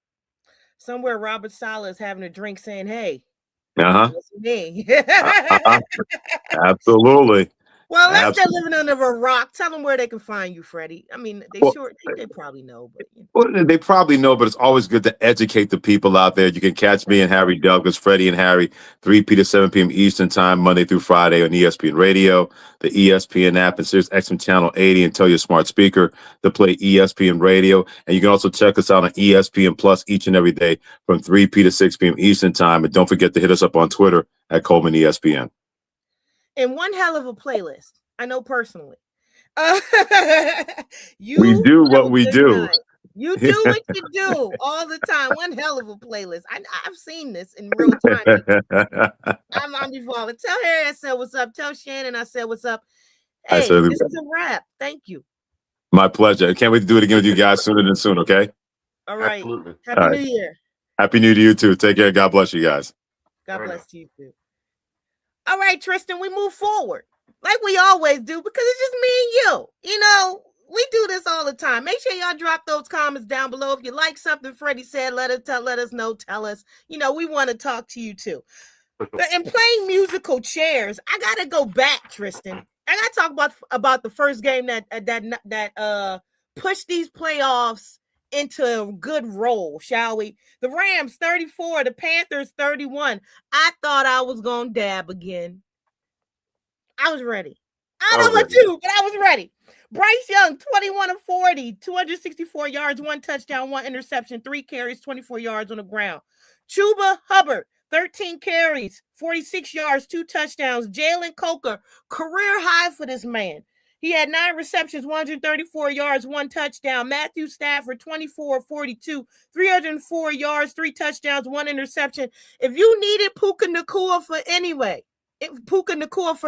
Somewhere Robert Saleh is having a drink saying, hey, that's me. Absolutely. Well, unless they're living under a rock, tell them where they can find you, Freddie. I mean, they probably know, but well, they probably know, but it's always good to educate the people out there. You can catch me and Harry Douglas, Freddie and Harry, 3 p to 7 p.m. Eastern Time, Monday through Friday on ESPN Radio, the ESPN app, and Sirius XM Channel 80, and tell your smart speaker to play ESPN Radio. And you can also check us out on ESPN Plus each and every day from 3 p to 6 p.m. Eastern Time. And don't forget to hit us up on Twitter at Coleman ESPN. In one hell of a playlist, I know personally. We do what we do. You do what you do all the time. One hell of a playlist. I've seen this in real time. I'm evolving. Tell Harry I said what's up. Tell Shannon I said what's up. Hey, this is a wrap. Thank you. My pleasure. I can't wait to do it again with you guys sooner than soon, okay? All right. Absolutely. Happy New Year. Happy New Year to you too. Take care. God bless you guys. God bless you too. All right, Tristan, we move forward like we always do because it's just me and you. You know, we do this all the time. Make sure y'all drop those comments down below. If you like something Freddie said, let us know. Tell us. You know, we want to talk to you too. But in playing musical chairs, I gotta go back, Tristan. I gotta talk about the first game that pushed these playoffs into a good roll, shall we? The Rams 34, the Panthers 31. I thought I was gonna dab again. I was ready. I don't know about you, but I was ready. Bryce Young, 21 of 40, 264 yards, 1 touchdown, 1 interception, 3 carries, 24 yards on the ground. Chuba Hubbard, 13 carries, 46 yards, 2 touchdowns. Jalen Coker, career high for this man. He had 9 receptions, 134 yards, 1 touchdown. Matthew Stafford, 24 of 42, 304 yards, 3 touchdowns, 1 interception. If you needed Puka Nacua for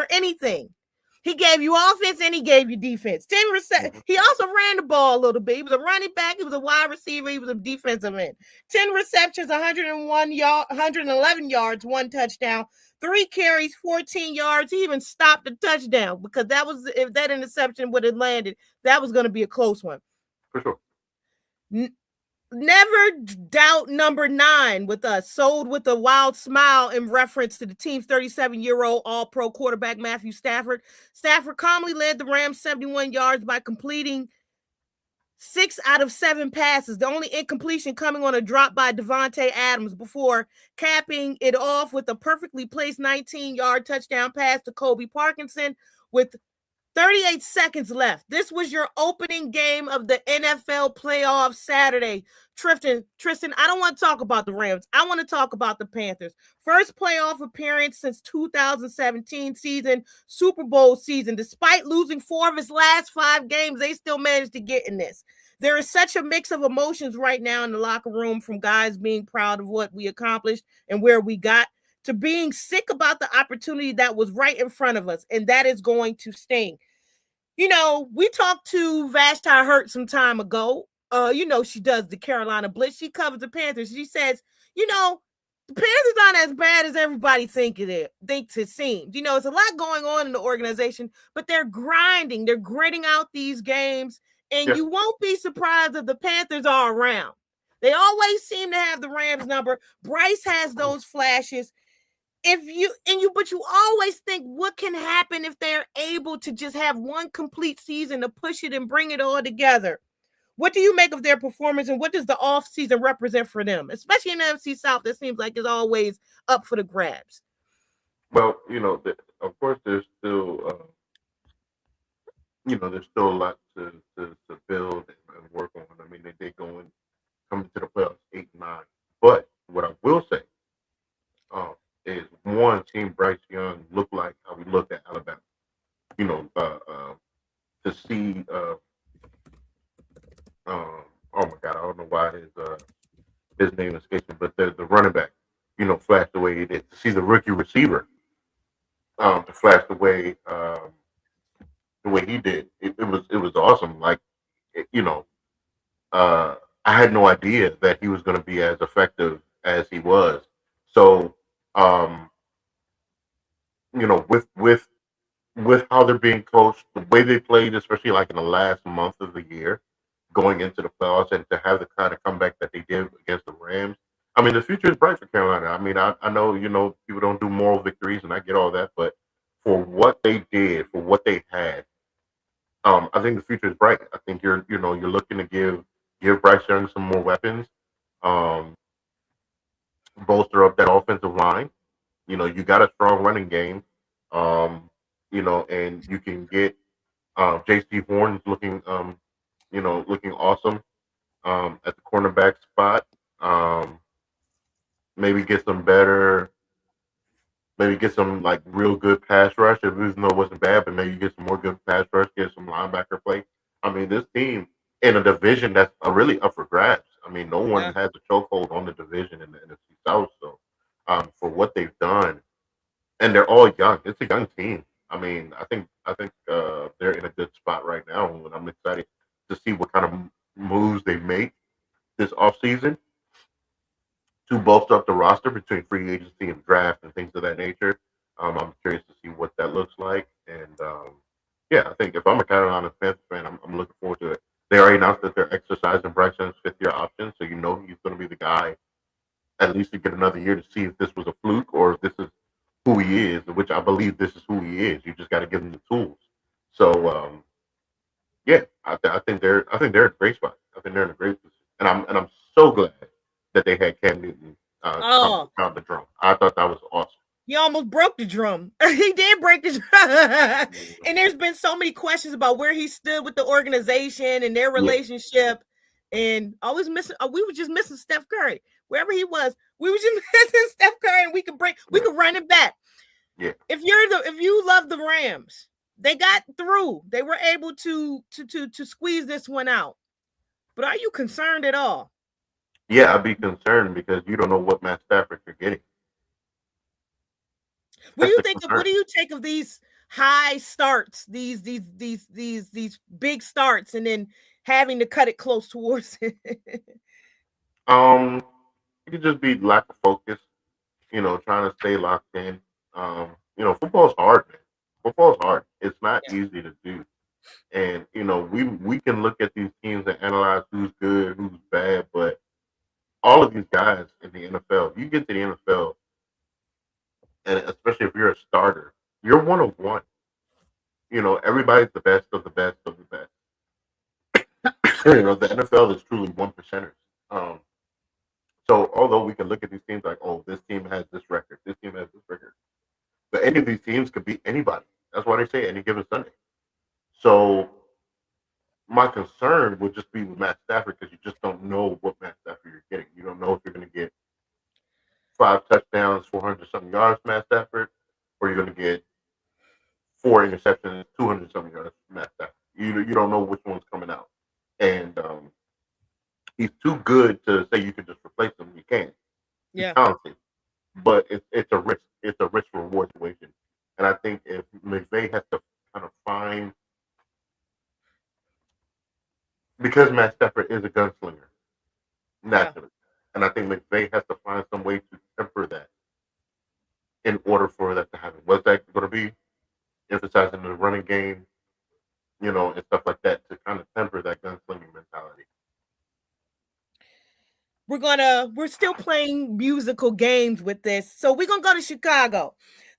anything, he gave you offense and he gave you defense. 10 He also ran the ball a little bit. He was a running back. He was a wide receiver. He was a defensive end. 10 receptions, 111 yards, 1 touchdown, 3 carries, 14 yards. He even stopped the touchdown because if that interception would have landed, that was going to be a close one. For sure. Never doubt number 9 with us. Sold with a wild smile in reference to the team's 37-year-old all-pro quarterback, Matthew Stafford. Stafford calmly led the Rams 71 yards by completing 6 out of 7 passes. The only incompletion coming on a drop by Devontae Adams before capping it off with a perfectly placed 19-yard touchdown pass to Kobe Parkinson with 38 seconds left. This was your opening game of the NFL playoffs Saturday. Tristan, I don't want to talk about the Rams. I want to talk about the Panthers. First playoff appearance since 2017 season, Super Bowl season. Despite losing 4 of his last 5 games, they still managed to get in this. There is such a mix of emotions right now in the locker room, from guys being proud of what we accomplished and where we got, to being sick about the opportunity that was right in front of us, and that is going to sting. You know, we talked to Vashti Hurt some time ago. She does the Carolina Blitz. She covers the Panthers. She says, the Panthers aren't as bad as everybody thinks it seems. You know, it's a lot going on in the organization, but they're grinding, they're gritting out these games, and you won't be surprised if the Panthers are around. They always seem to have the Rams number. Bryce has those flashes. But you always think what can happen if they're able to just have one complete season to push it and bring it all together. What do you make of their performance, and what does the offseason represent for them, especially in the NFC South? It seems like it's always up for the grabs. Well, of course, there's still, there's still a lot to build and work on. I mean, they coming to the playoffs 8-9. But what I will say is one, seeing Bryce Young look like how we looked at Alabama. To see, oh my God, I don't know why his name escapes me, but the running back, flash the way he did. To see the rookie receiver, to flash the way he did, it was awesome. Like, I had no idea that he was going to be as effective as he was. So, with how they're being coached, the way they played, especially like in the last month of the year, going into the playoffs, and to have the kind of comeback that they did against the Rams. I mean, the future is bright for Carolina. I mean, I know, people don't do moral victories, and I get all that, but for what they did, for what they had, I think the future is bright. I think you're looking to give Bryce Young some more weapons, um, bolster up that offensive line. You got a strong running game, and you can get J.C. Horn looking awesome at the cornerback spot. Maybe get some like real good pass rush. Even though it wasn't bad, but maybe get some more good pass rush, get some linebacker play. I mean, this team in a division that's really up for grabs. I mean, no one has a chokehold on the division in the NFC South. So, for what they've done, and they're all young. It's a young team. I mean, I think they're in a good spot right now, and I'm excited to see what kind of moves they make this offseason to bolster up the roster between free agency and draft and things of that nature. I'm curious to see what that looks like, and yeah, I think if I'm a Carolina Panthers fan, I'm looking forward to it. They already announced that they're exercising Bryce Young's fifth-year option, so he's going to be the guy at least to get another year to see if this was a fluke or if this is who he is, which I believe this is who he is. You just got to give him the tools. So yeah, I think they're in a great spot. I think they're in a great position, and I'm so glad that they had Cam Newton come the drum. I thought that was awesome. He almost broke the drum. He did break the drum. And there's been so many questions about where he stood with the organization and their relationship. And always missing. We were just missing Steph Curry. Wherever he was, we were just missing Steph Curry, and we could run it back. Yeah. If you love the Rams, they got through. They were able to squeeze this one out. But are you concerned at all? Yeah, I'd be concerned because you don't know what Matt Stafford you're getting. What do you think? What do you take of these high starts, these big starts, and then having to cut it close towards it? It could just be lack of focus. Trying to stay locked in. Football's hard, man. Football's hard. It's not easy to do. And we can look at these teams and analyze who's good, who's bad, but all of these guys in the NFL, you get to the NFL, and especially if you're a starter, you're one of one. Everybody's the best of the best of the best. The NFL is truly one percenters. So although we can look at these teams like, oh, this team has this record, this team has this record, but any of these teams could beat anybody. That's why they say any given Sunday. So my concern would just be with Matt Stafford because you just don't know what Matt Stafford you're getting. You don't know if you're going to get 5 touchdowns, 400-something yards from Matt Stafford, or you're going to get 4 interceptions, 200-something yards from Matt Stafford. You don't know which one's coming out. And he's too good to say you can just replace him. You can't. He's talented. But it's a risk. It's a risk reward situation. And I think if McVay has to kind of find, because Matt Stafford is a gunslinger, naturally. And I think McVay has to find some way to temper for that to happen? Was that going to be emphasizing the running game, and stuff like that to kind of temper that gunslinging mentality? We're still playing musical games with this. So we're gonna go to Chicago.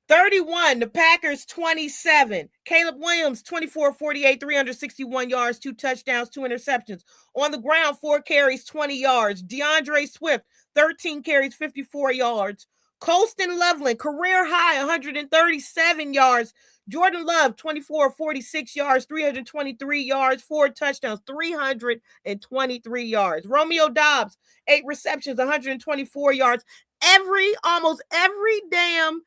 31, the Packers 27. Caleb Williams, 24-48, 361 yards, 2 touchdowns, 2 interceptions. On the ground, 4 carries, 20 yards. DeAndre Swift, 13 carries, 54 yards. Colston Loveland, career high, 137 yards. Jordan Love, 24-46 yards, 323 yards, 4 touchdowns, 323 yards. Romeo Dobbs, 8 receptions, 124 yards. Almost every damn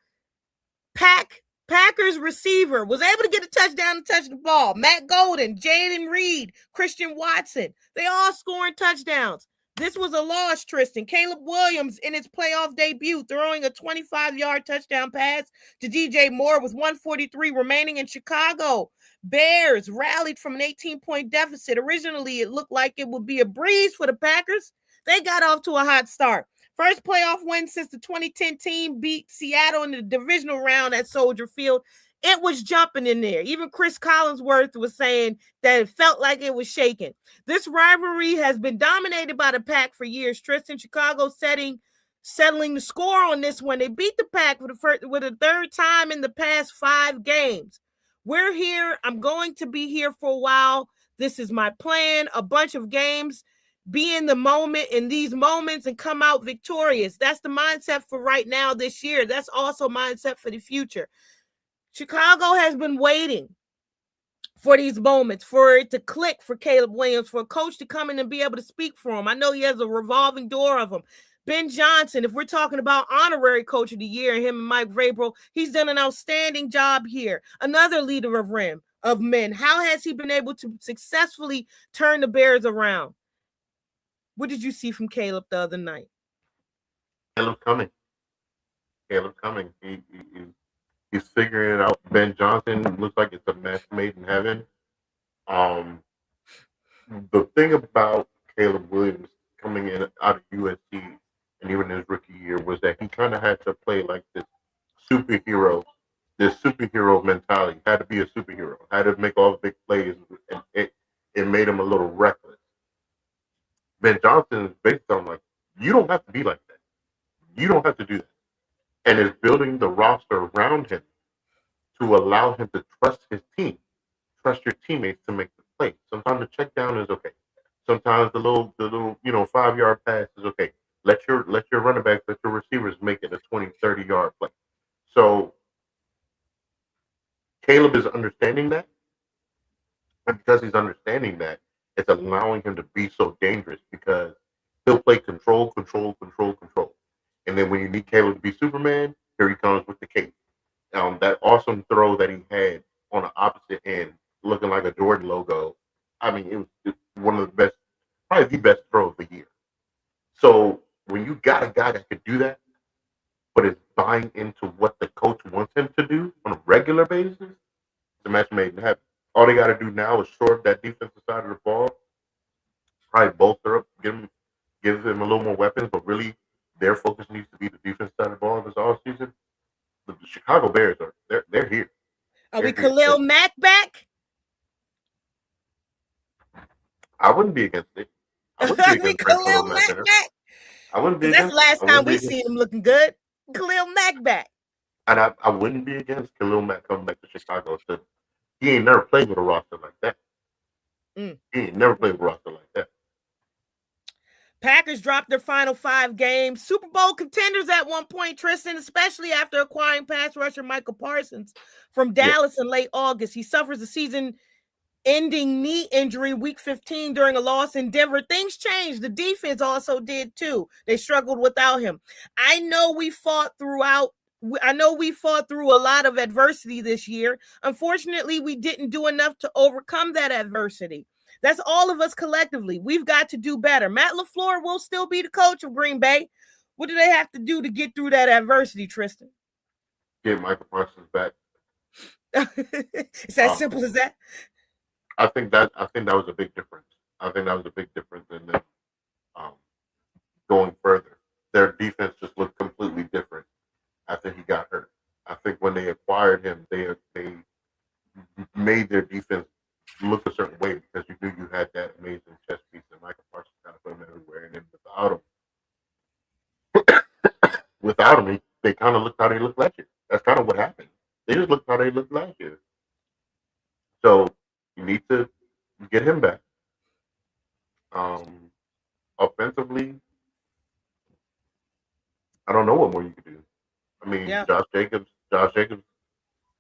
Packers receiver was able to get a touchdown and touch the ball. Matt Golden, Jaden Reed, Christian Watson, they all scoring touchdowns. This was a loss, Tristan. Caleb Williams in his playoff debut, throwing a 25-yard touchdown pass to DJ Moore with 1:43 remaining in Chicago. Bears rallied from an 18-point deficit. Originally, it looked like it would be a breeze for the Packers. They got off to a hot start. First playoff win since the 2010 team beat Seattle in the divisional round at Soldier Field. It was jumping in there. Even Chris Collinsworth was saying that it felt like it was shaking. This rivalry has been dominated by the Pack for years. Tristan, Chicago settling the score on this one. They beat the Pack for the third time in the past 5 games. We're here. I'm going to be here for a while. This is my plan. A bunch of games. Be in the moment, in these moments, and come out victorious. That's the mindset for right now this year. That's also mindset for the future. Chicago has been waiting for these moments, for it to click for Caleb Williams, for a coach to come in and be able to speak for him. I know he has a revolving door of them. Ben Johnson, if we're talking about honorary coach of the year, him and Mike Vrabel, he's done an outstanding job here. Another leader of men. How has he been able to successfully turn the Bears around? What did you see from Caleb the other night? Caleb coming. He's figuring it out. Ben Johnson looks like it's a match made in heaven. The thing about Caleb Williams coming in out of USC and even his rookie year was that he kind of had to play like this superhero mentality. Had to be a superhero. Had to make all the big plays, and it made him a little reckless. Ben Johnson is based on like, you don't have to be like that. You don't have to do that. And is building the roster around him to allow him to trust his team, trust your teammates to make the play. Sometimes the check down is okay. Sometimes the little 5-yard pass is okay. Let your running backs, let your receivers make it a 20, 30-yard play. So Caleb is understanding that. And because he's understanding that, it's allowing him to be so dangerous because he'll play control. And then when you need Caleb to be Superman, here he comes with the cape. That awesome throw that he had on the opposite end, looking like a Jordan logo. I mean, it was one of the best, probably the best throw of the year. So when you got a guy that could do that, but is buying into what the coach wants him to do on a regular basis, it's a match made in heaven. All they got to do now is shore up that defensive side of the ball, probably bolster up, give them a little more weapons, but really their focus needs to be the defense side of the ball this offseason. The Chicago Bears they're here. Are we Khalil Mack back? I wouldn't be against it. I wouldn't be against Khalil Mack back. I wouldn't be against. That's the last time we seen him looking good. Khalil Mack back. And I wouldn't be against Khalil Mack coming back to Chicago. So he ain't never played with a roster like that. He ain't never played with a roster like that. Packers dropped their final 5 games. Super Bowl contenders at one point, Tristan, especially after acquiring pass rusher Michael Parsons from Dallas in late August. He suffers a season-ending knee injury week 15 during a loss in Denver. Things changed. The defense also did too. They struggled without him. I know we fought through a lot of adversity this year. Unfortunately, we didn't do enough to overcome that adversity. That's all of us collectively. We've got to do better. Matt LaFleur will still be the coach of Green Bay. What do they have to do to get through that adversity, Tristan? Get Michael Parsons back. It's as simple as that. I think that was a big difference. I think that was a big difference in them going further. Their defense just looked completely different after he got hurt. I think when they acquired him, they made their defense look a certain way because you knew you had that amazing chess piece, and Michael Parsons kind of put him everywhere. And then without him, they kind of looked how they looked last year. That's kind of what happened. They just looked how they looked last year. So you need to get him back. Offensively, I don't know what more you could do. I mean, Yeah. Josh Jacobs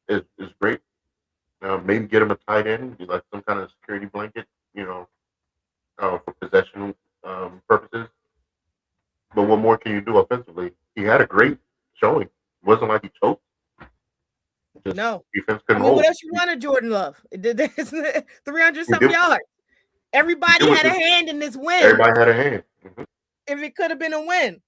is great. Maybe get him a tight end, like some kind of security blanket, for possession purposes. But what more can you do offensively? He had a great showing. It wasn't like he choked. Just No. defense I couldn't mean, hold. what else you wanted, Jordan Love? It did 300 He something did- yards. Everybody he did had a what- hand in this win. Everybody had a hand. If it could have been a win.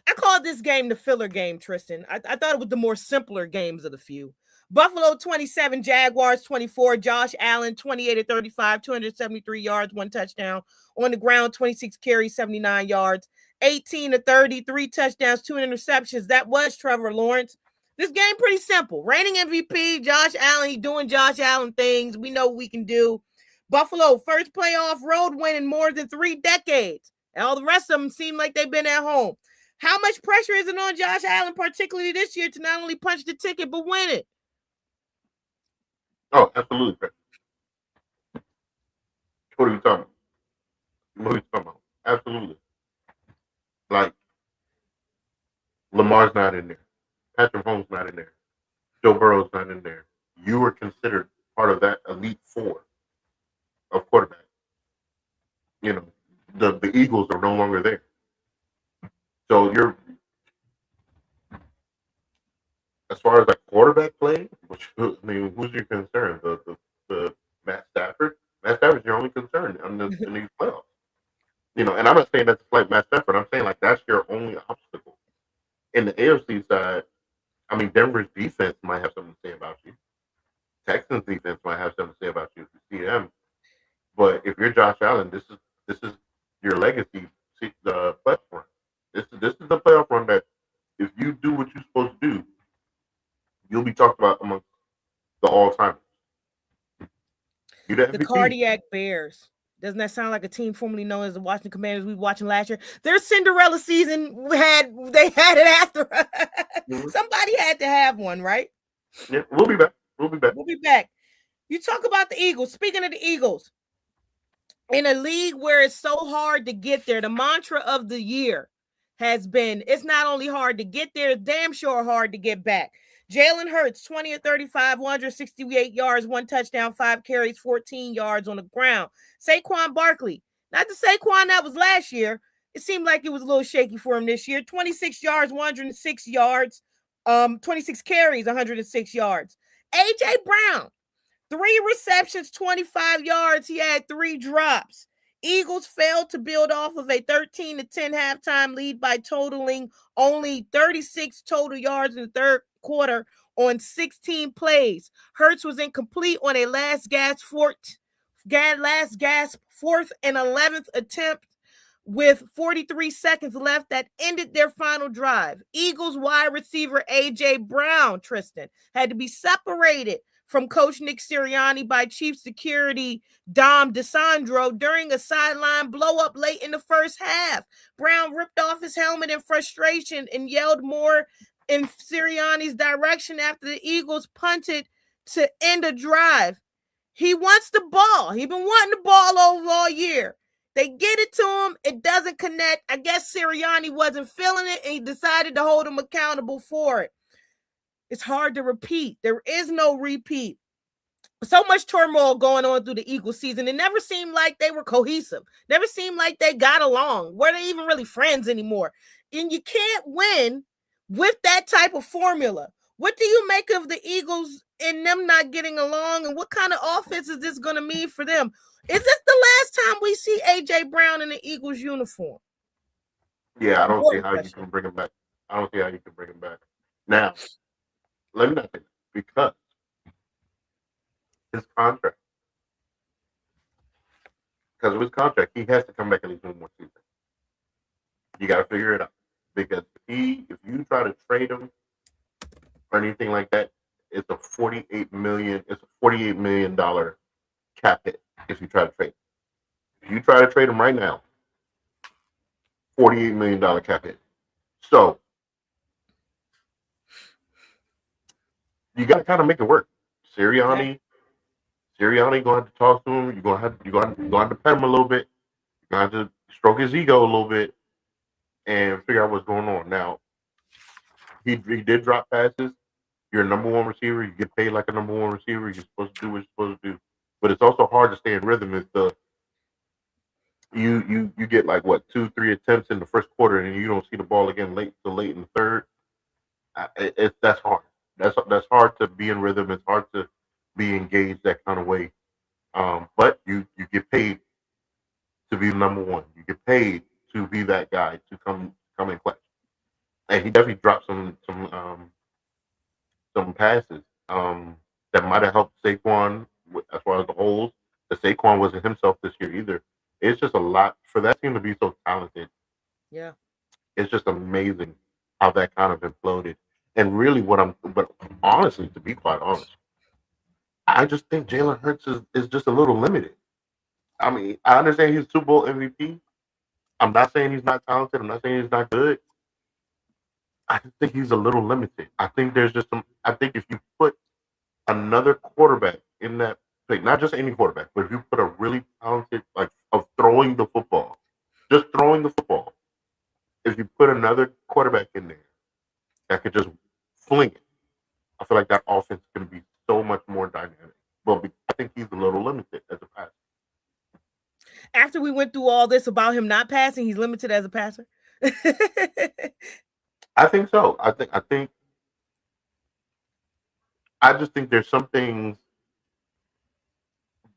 I called this game the filler game, Tristan. I thought it was the more simpler games of the few. Buffalo 27, Jaguars 24, Josh Allen 28 of 35, 273 yards, 1 touchdown. On the ground, 26 carries, 79 yards, 18 to 30, 3 touchdowns, 2 interceptions. That was Trevor Lawrence. This game pretty simple. Reigning MVP, Josh Allen, he doing Josh Allen things. We know what we can do. Buffalo, first playoff road win in more than 3 decades. And all the rest of them seem like they've been at home. How much pressure is it on Josh Allen, particularly this year, to not only punch the ticket but win it? Oh, absolutely. What are you talking about? What are you talking about? Absolutely. Like, Lamar's not in there. Patrick Mahomes not in there. Joe Burrow's not in there. You were considered part of that elite 4 of quarterbacks. The Eagles are no longer there. So as far as like quarterback play, who's your concern? The Matt Stafford? Matt Stafford's your only concern in these playoffs. And I'm not saying that's like Matt Stafford. I'm saying like that's your only obstacle. In the AFC side, I mean, Denver's defense might have something to say about you. Texans defense might have something to say about you if you see them. But if you're Josh Allen, this is your legacy playoff run. This is the playoff run that if you do what you're supposed to do, you'll be talked about amongst the all-timers. The Cardiac Bears. Doesn't that sound like a team formerly known as the Washington Commanders we were watching last year? Their Cinderella season they had it after. Mm-hmm. Somebody had to have one, right? Yeah, we'll be back. We'll be back. You talk about the Eagles. Speaking of the Eagles, in a league where it's so hard to get there, the mantra of the year has been, it's not only hard to get there, it's damn sure hard to get back. Jalen Hurts, 20 of 35, 168 yards, 1 touchdown, 5 carries, 14 yards on the ground. Saquon Barkley, not the Saquon that was last year. It seemed like it was a little shaky for him this year. 26 yards, 106 yards, 26 carries, 106 yards. A.J. Brown, 3 receptions, 25 yards. He had 3 drops. Eagles failed to build off of a 13-10 halftime lead by totaling only 36 total yards in the third quarter on 16 plays. Hurts was incomplete on a last gasp 4th and 11th attempt with 43 seconds left that ended their final drive. Eagles wide receiver A.J. Brown, Tristan, had to be separated from Coach Nick Sirianni by Chief Security Dom DeSandro during a sideline blow-up late in the first half. Brown ripped off his helmet in frustration and yelled more in Sirianni's direction after the Eagles punted to end a drive. He wants the ball. He's been wanting the ball over all year. They get it to him. It doesn't connect. I guess Sirianni wasn't feeling it, and he decided to hold him accountable for it. It's hard to repeat. There is no repeat. So much turmoil going on through the Eagles season. It never seemed like they were cohesive. Never seemed like they got along. Were they even really friends anymore? And you can't win with that type of formula. What do you make of the Eagles and them not getting along? And what kind of offense is this going to mean for them? Is this the last time we see A.J. Brown in the Eagles uniform? Yeah, I don't see how you can bring him back. Now, let me not say that, because his contract, he has to come back at least one more season. You got to figure it out, because if you try to trade him, or anything like that, it's a $48 million. It's a $48 million cap hit if you try to trade. If you try to trade him right now, $48 million cap hit. So you got to kind of make it work. Sirianni gonna have to talk to him. You're gonna have to pet him a little bit. You're gonna have to stroke his ego a little bit and figure out what's going on. Now, he did drop passes. You're a number one receiver. You get paid like a number one receiver. You're supposed to do what you're supposed to do. But it's also hard to stay in rhythm if you get like what 2-3 attempts in the first quarter and you don't see the ball again late in the third. That's hard. That's hard to be in rhythm. It's hard to be engaged that kind of way. But you get paid to be number one. You get paid to be that guy to come in clutch. And he definitely dropped some passes that might have helped Saquon as far as the holes. The Saquon wasn't himself this year either. It's just a lot for that team to be so talented. Yeah, it's just amazing how that kind of imploded. And really, but honestly, to be quite honest, I just think Jalen Hurts is just a little limited. I mean, I understand he's Super Bowl MVP. I'm not saying he's not talented. I'm not saying he's not good. I just think he's a little limited. I think there's just some. I think if you put another quarterback in that, like not just any quarterback, but if you put a really talented, like of throwing the football, just throwing the football, if you put another quarterback in there that could just fling it, I feel like that offense is going to be so much more dynamic. Well, I think he's a little limited as a passer. After we went through all this about him not passing, he's limited as a passer. I think so. I just think there's some things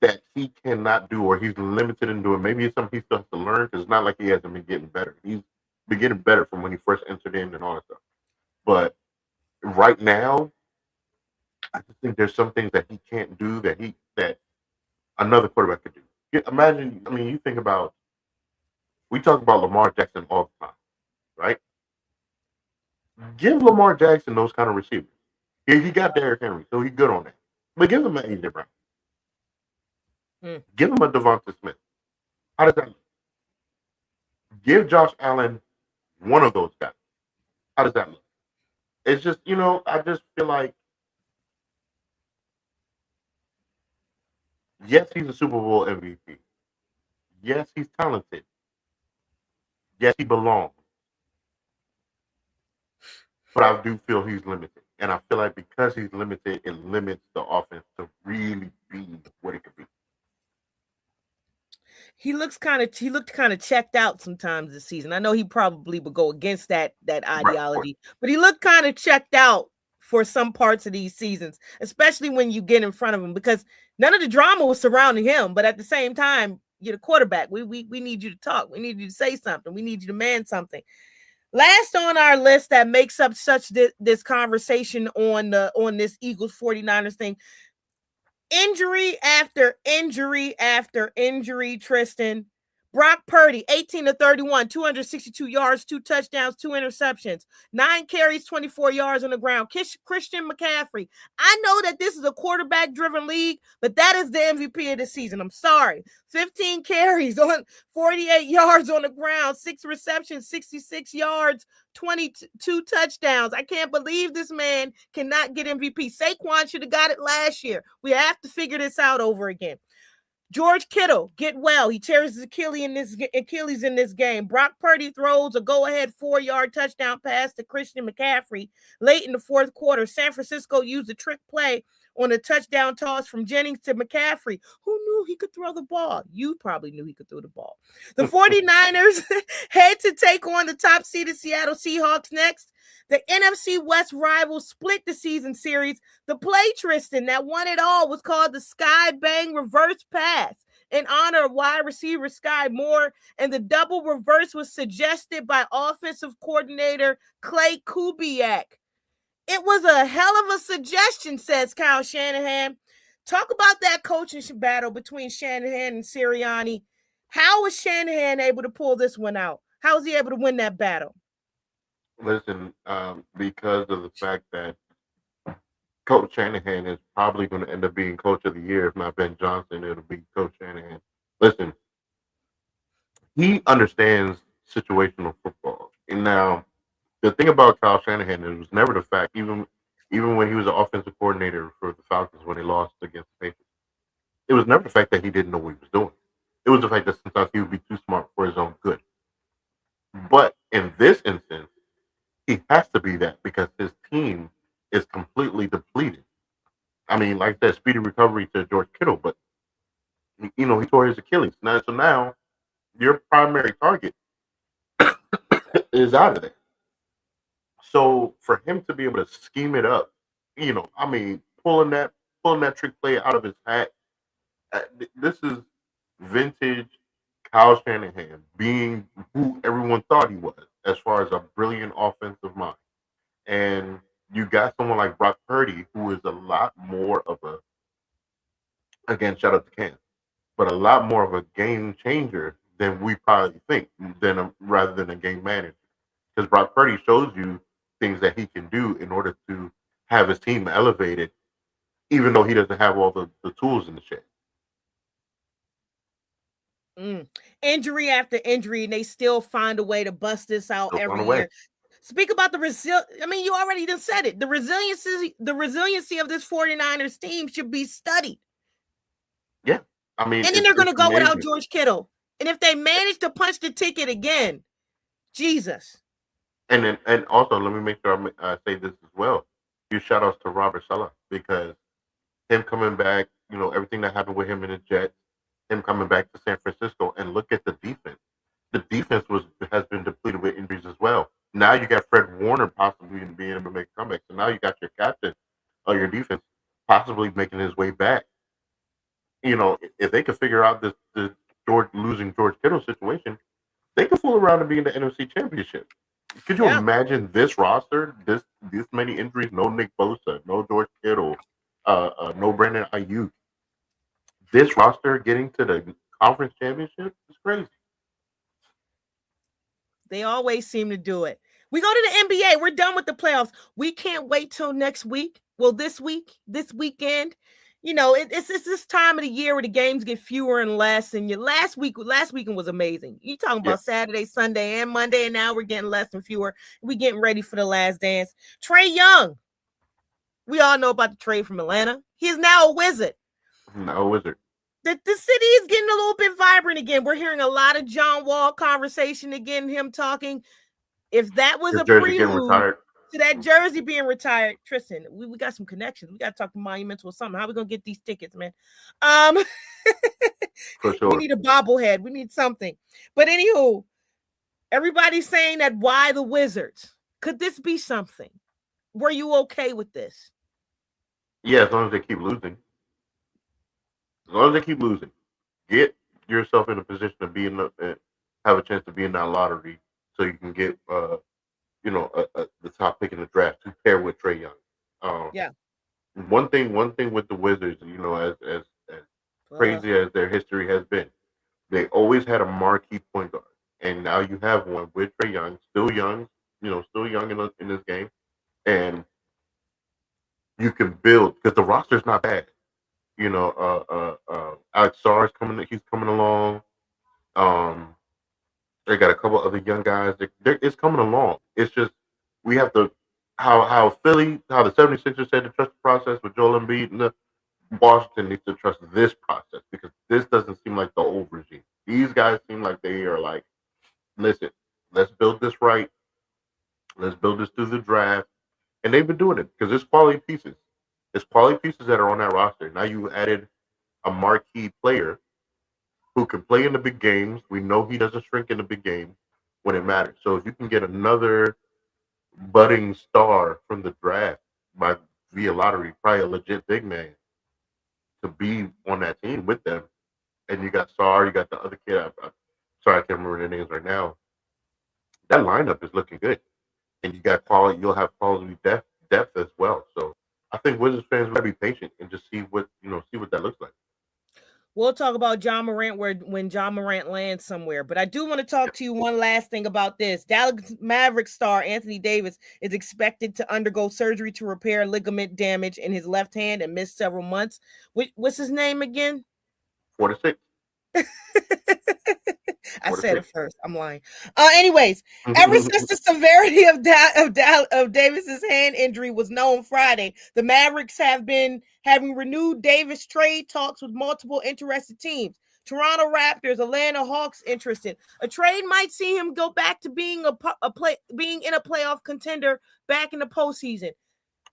that he cannot do or he's limited in doing. Maybe it's something he still has to learn because it's not like he hasn't been getting better. He's been getting better from when he first entered in and all that stuff. But right now, I just think there's some things that he can't do that another quarterback could do. Imagine, I mean, you think about, we talk about Lamar Jackson all the time, right? Give Lamar Jackson those kind of receivers. He got Derrick Henry, so he's good on that. But give him an A.J. Brown. Give him a Devonta Smith. How does that look? Give Josh Allen one of those guys. How does that look? It's just, I just feel like, yes, he's a Super Bowl MVP. Yes, he's talented. Yes, he belongs. But I do feel he's limited. And I feel like because he's limited, it limits the offense to really be what it could be. He looked kind of checked out sometimes this season. I know he probably would go against that ideology, but he looked kind of checked out for some parts of these seasons, especially when you get in front of him, because none of the drama was surrounding him. But at the same time, you're the quarterback. We need you to talk. We need you to say something. We need you to demand something. Last on our list that makes up such this conversation on this Eagles 49ers thing. Injury after injury after injury, Tristan. Brock Purdy, 18-31, 262 yards, 2 touchdowns, 2 interceptions, 9 carries, 24 yards on the ground. Christian McCaffrey. I know that this is a quarterback-driven league, but that is the MVP of the season. I'm sorry. 15 carries on 48 yards on the ground, 6 receptions, 66 yards, 22 touchdowns. I can't believe this man cannot get MVP. Saquon should have got it last year. We have to figure this out over again. George Kittle, get well. He tears his Achilles in this game. Brock Purdy throws a go-ahead 4-yard touchdown pass to Christian McCaffrey late in the fourth quarter. San Francisco used a trick play on a touchdown toss from Jennings to McCaffrey. Who knew he could throw the ball? You probably knew he could throw the ball. The 49ers head to take on the top-seeded Seattle Seahawks next. The NFC West rivals split the season series. The play, Tristan, that won it all was called the Sky Bang Reverse Pass in honor of wide receiver Sky Moore, and the double reverse was suggested by offensive coordinator Clay Kubiak. It was a hell of a suggestion, says Kyle Shanahan. Talk about that coaching battle between Shanahan and Sirianni. How was Shanahan able to pull this one out? How was he able to win that battle? Listen, because of the fact that Coach Shanahan is probably going to end up being Coach of the Year. If not Ben Johnson, it'll be Coach Shanahan. Listen, he understands situational football. And now, the thing about Kyle Shanahan is it was never the fact, even when he was an offensive coordinator for the Falcons when they lost against the Patriots, it was never the fact that he didn't know what he was doing. It was the fact that sometimes he would be too smart for his own good. But in this instance, he has to be that because his team is completely depleted. I mean, like I said, speedy recovery to George Kittle, but he tore his Achilles. Now your primary target is out of there. So for him to be able to scheme it up, I mean, pulling that trick play out of his hat, this is vintage Kyle Shanahan being who everyone thought he was, as far as a brilliant offensive mind. And you got someone like Brock Purdy, who is a lot more of a, again, shout out to Cam, but a lot more of a game changer than we probably think, rather than a game manager. Because Brock Purdy shows you things that he can do in order to have his team elevated, even though he doesn't have all the tools in the shed. Injury after injury, and they still find a way to bust this out every year. Speak about the I mean, you already just said it. The resiliency of this 49ers team should be studied. Yeah. I mean, and then they're going to go without George Kittle. And if they manage to punch the ticket again, Jesus. And also, let me make sure I say this as well. Huge shout outs to Robert Saleh, because him coming back, everything that happened with him in the Jets, him coming back to San Francisco, and look at the defense. The defense has been depleted with injuries as well. Now you got Fred Warner possibly being able to make a comeback. So now you got your captain of your defense possibly making his way back. If they could figure out the losing George Kittle situation, they could fool around and be in the NFC Championship. Could you imagine this roster, this many injuries? No Nick Bosa, no George Kittle, no Brandon Ayuk. This roster getting to the conference championship is crazy. They always seem to do it. We go to the NBA. We're done with the playoffs. We can't wait till next week. Well, this weekend. It's this time of the year where the games get fewer and less. And last weekend was amazing. You talking about Saturday, Sunday, and Monday, and now we're getting less and fewer. We're getting ready for the last dance. Trae Young. We all know about the trade from Atlanta. He's now a Wizard. Now a Wizard. The city is getting a little bit vibrant again. We're hearing a lot of John Wall conversation again, him talking. If that was a prelude to that jersey being retired, Tristan, we got some connections. We got to talk to Monumental or something. How are we going to get these tickets, man? For sure. We need a bobblehead. We need something. But anywho, everybody's saying that why the Wizards? Could this be something? Were you okay with this? Yeah, as long as they keep losing. As long as they keep losing, get yourself in a position to have a chance to be in that lottery, so you can get, the top pick in the draft to pair with Trae Young. One thing with the Wizards, as crazy as their history has been, they always had a marquee point guard, and now you have one with Trae Young, still young in this game, and you can build because the roster's not bad. Alex Sarr he's coming along. They got a couple other young guys. It's coming along. It's just we have to how the 76ers had to trust the process with Joel Embiid, and Washington needs to trust this process, because this doesn't seem like the old regime. These guys seem like they are like, listen, let's build this right. Let's build this through the draft. And they've been doing it because it's quality pieces. It's quality pieces that are on that roster. Now you added a marquee player who can play in the big games. We know he doesn't shrink in the big games when it matters. So if you can get another budding star from the draft via lottery, probably a legit big man, to be on that team with them, and you got Sarr, you got the other kid. Sorry, I can't remember their names right now. That lineup is looking good, and you got quality. You'll have quality depth as well. So I think Wizards fans will be patient and just see what that looks like. We'll talk about John Morant when John Morant lands somewhere. But I do want to talk to you one last thing about this. Dallas Mavericks star Anthony Davis is expected to undergo surgery to repair ligament damage in his left hand and miss several months. What's his name again? 46. I said it first. I'm lying. Anyways, ever since the severity of Davis's hand injury was known Friday, the Mavericks have been having renewed Davis trade talks with multiple interested teams. Toronto Raptors, Atlanta Hawks interested. A trade might see him go back to being being in a playoff contender back in the postseason.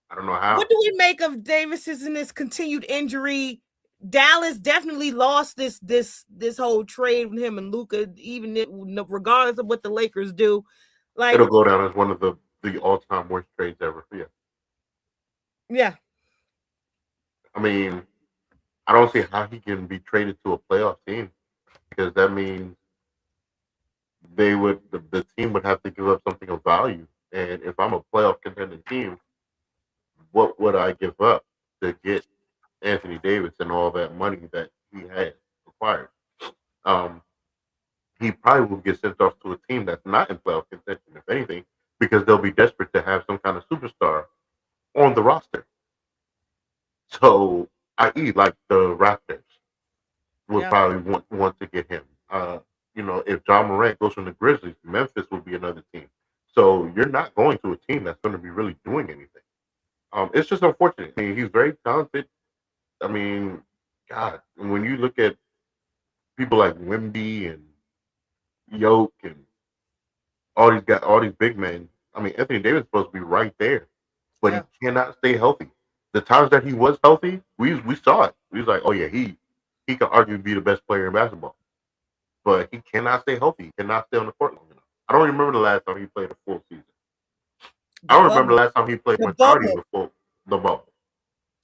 I don't know how. What do we make of Davis's and this continued injury? Dallas definitely lost this whole trade with him and Luka, even regardless of what the Lakers do. Like, it'll go down as one of the all-time worst trades ever. Yeah. I mean, I don't see how he can be traded to a playoff team, because that means the team would have to give up something of value. And if I'm a playoff contending team, what would I give up to get Anthony Davis and all that money that he has required? He probably will get sent off to a team that's not in playoff contention, if anything, because they'll be desperate to have some kind of superstar on the roster. So, i.e., like the Raptors would probably want to get him. If John Morant goes from the Grizzlies, Memphis will be another team. So you're not going to a team that's going to be really doing anything. It's just unfortunate. I mean, he's very talented. I mean, God, when you look at people like Wemby and Yoke and all these big men, I mean, Anthony Davis is supposed to be right there, but he cannot stay healthy. The times that he was healthy, we saw it. We was like, oh yeah, he could arguably be the best player in basketball, but he cannot stay healthy. He cannot stay on the court long enough. I don't remember the last time he played a full season. I don't remember the last time he played majority of the bubble.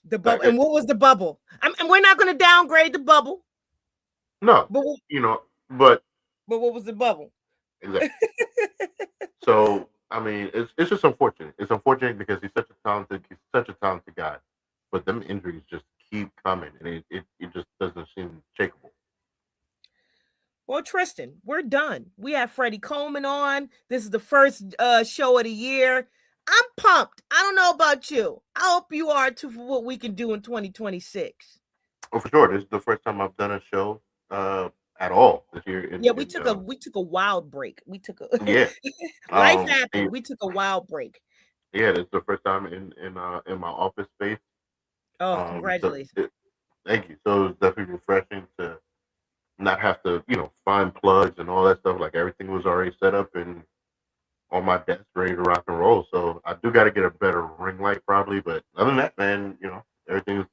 The bubble. And what was the bubble? And we're not going to downgrade the bubble. No, but what was the bubble? Exactly. So I mean, it's just unfortunate. It's unfortunate because he's such a talented guy, but them injuries just keep coming, and it just doesn't seem shakable. Well, Tristan, we're done. We have Freddie Coleman on. This is the first show of the year. I'm pumped. I don't know about you. I hope you are too, for what we can do in 2026. Oh, for sure. This is the first time I've done a show at all this year. We took a wild break. We took a life happened. We took a wild break. Yeah, this is the first time in my office space. Oh, congratulations! Thank you. So it's definitely refreshing to not have to find plugs and all that stuff. Like, everything was already set up and on my desk, ready to rock and roll. So I do got to get a better ring light probably, but other than that, man, everything's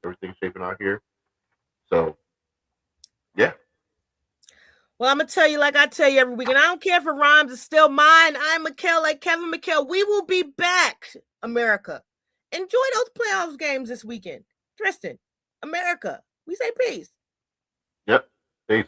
shaping out here. So yeah. Well, I'm going to tell you like I tell you every week, and I don't care if it rhymes, it's still mine. I'm McHale, like Kevin McHale. We will be back, America. Enjoy those playoffs games this weekend. Tristan, America, we say peace. Yep, peace.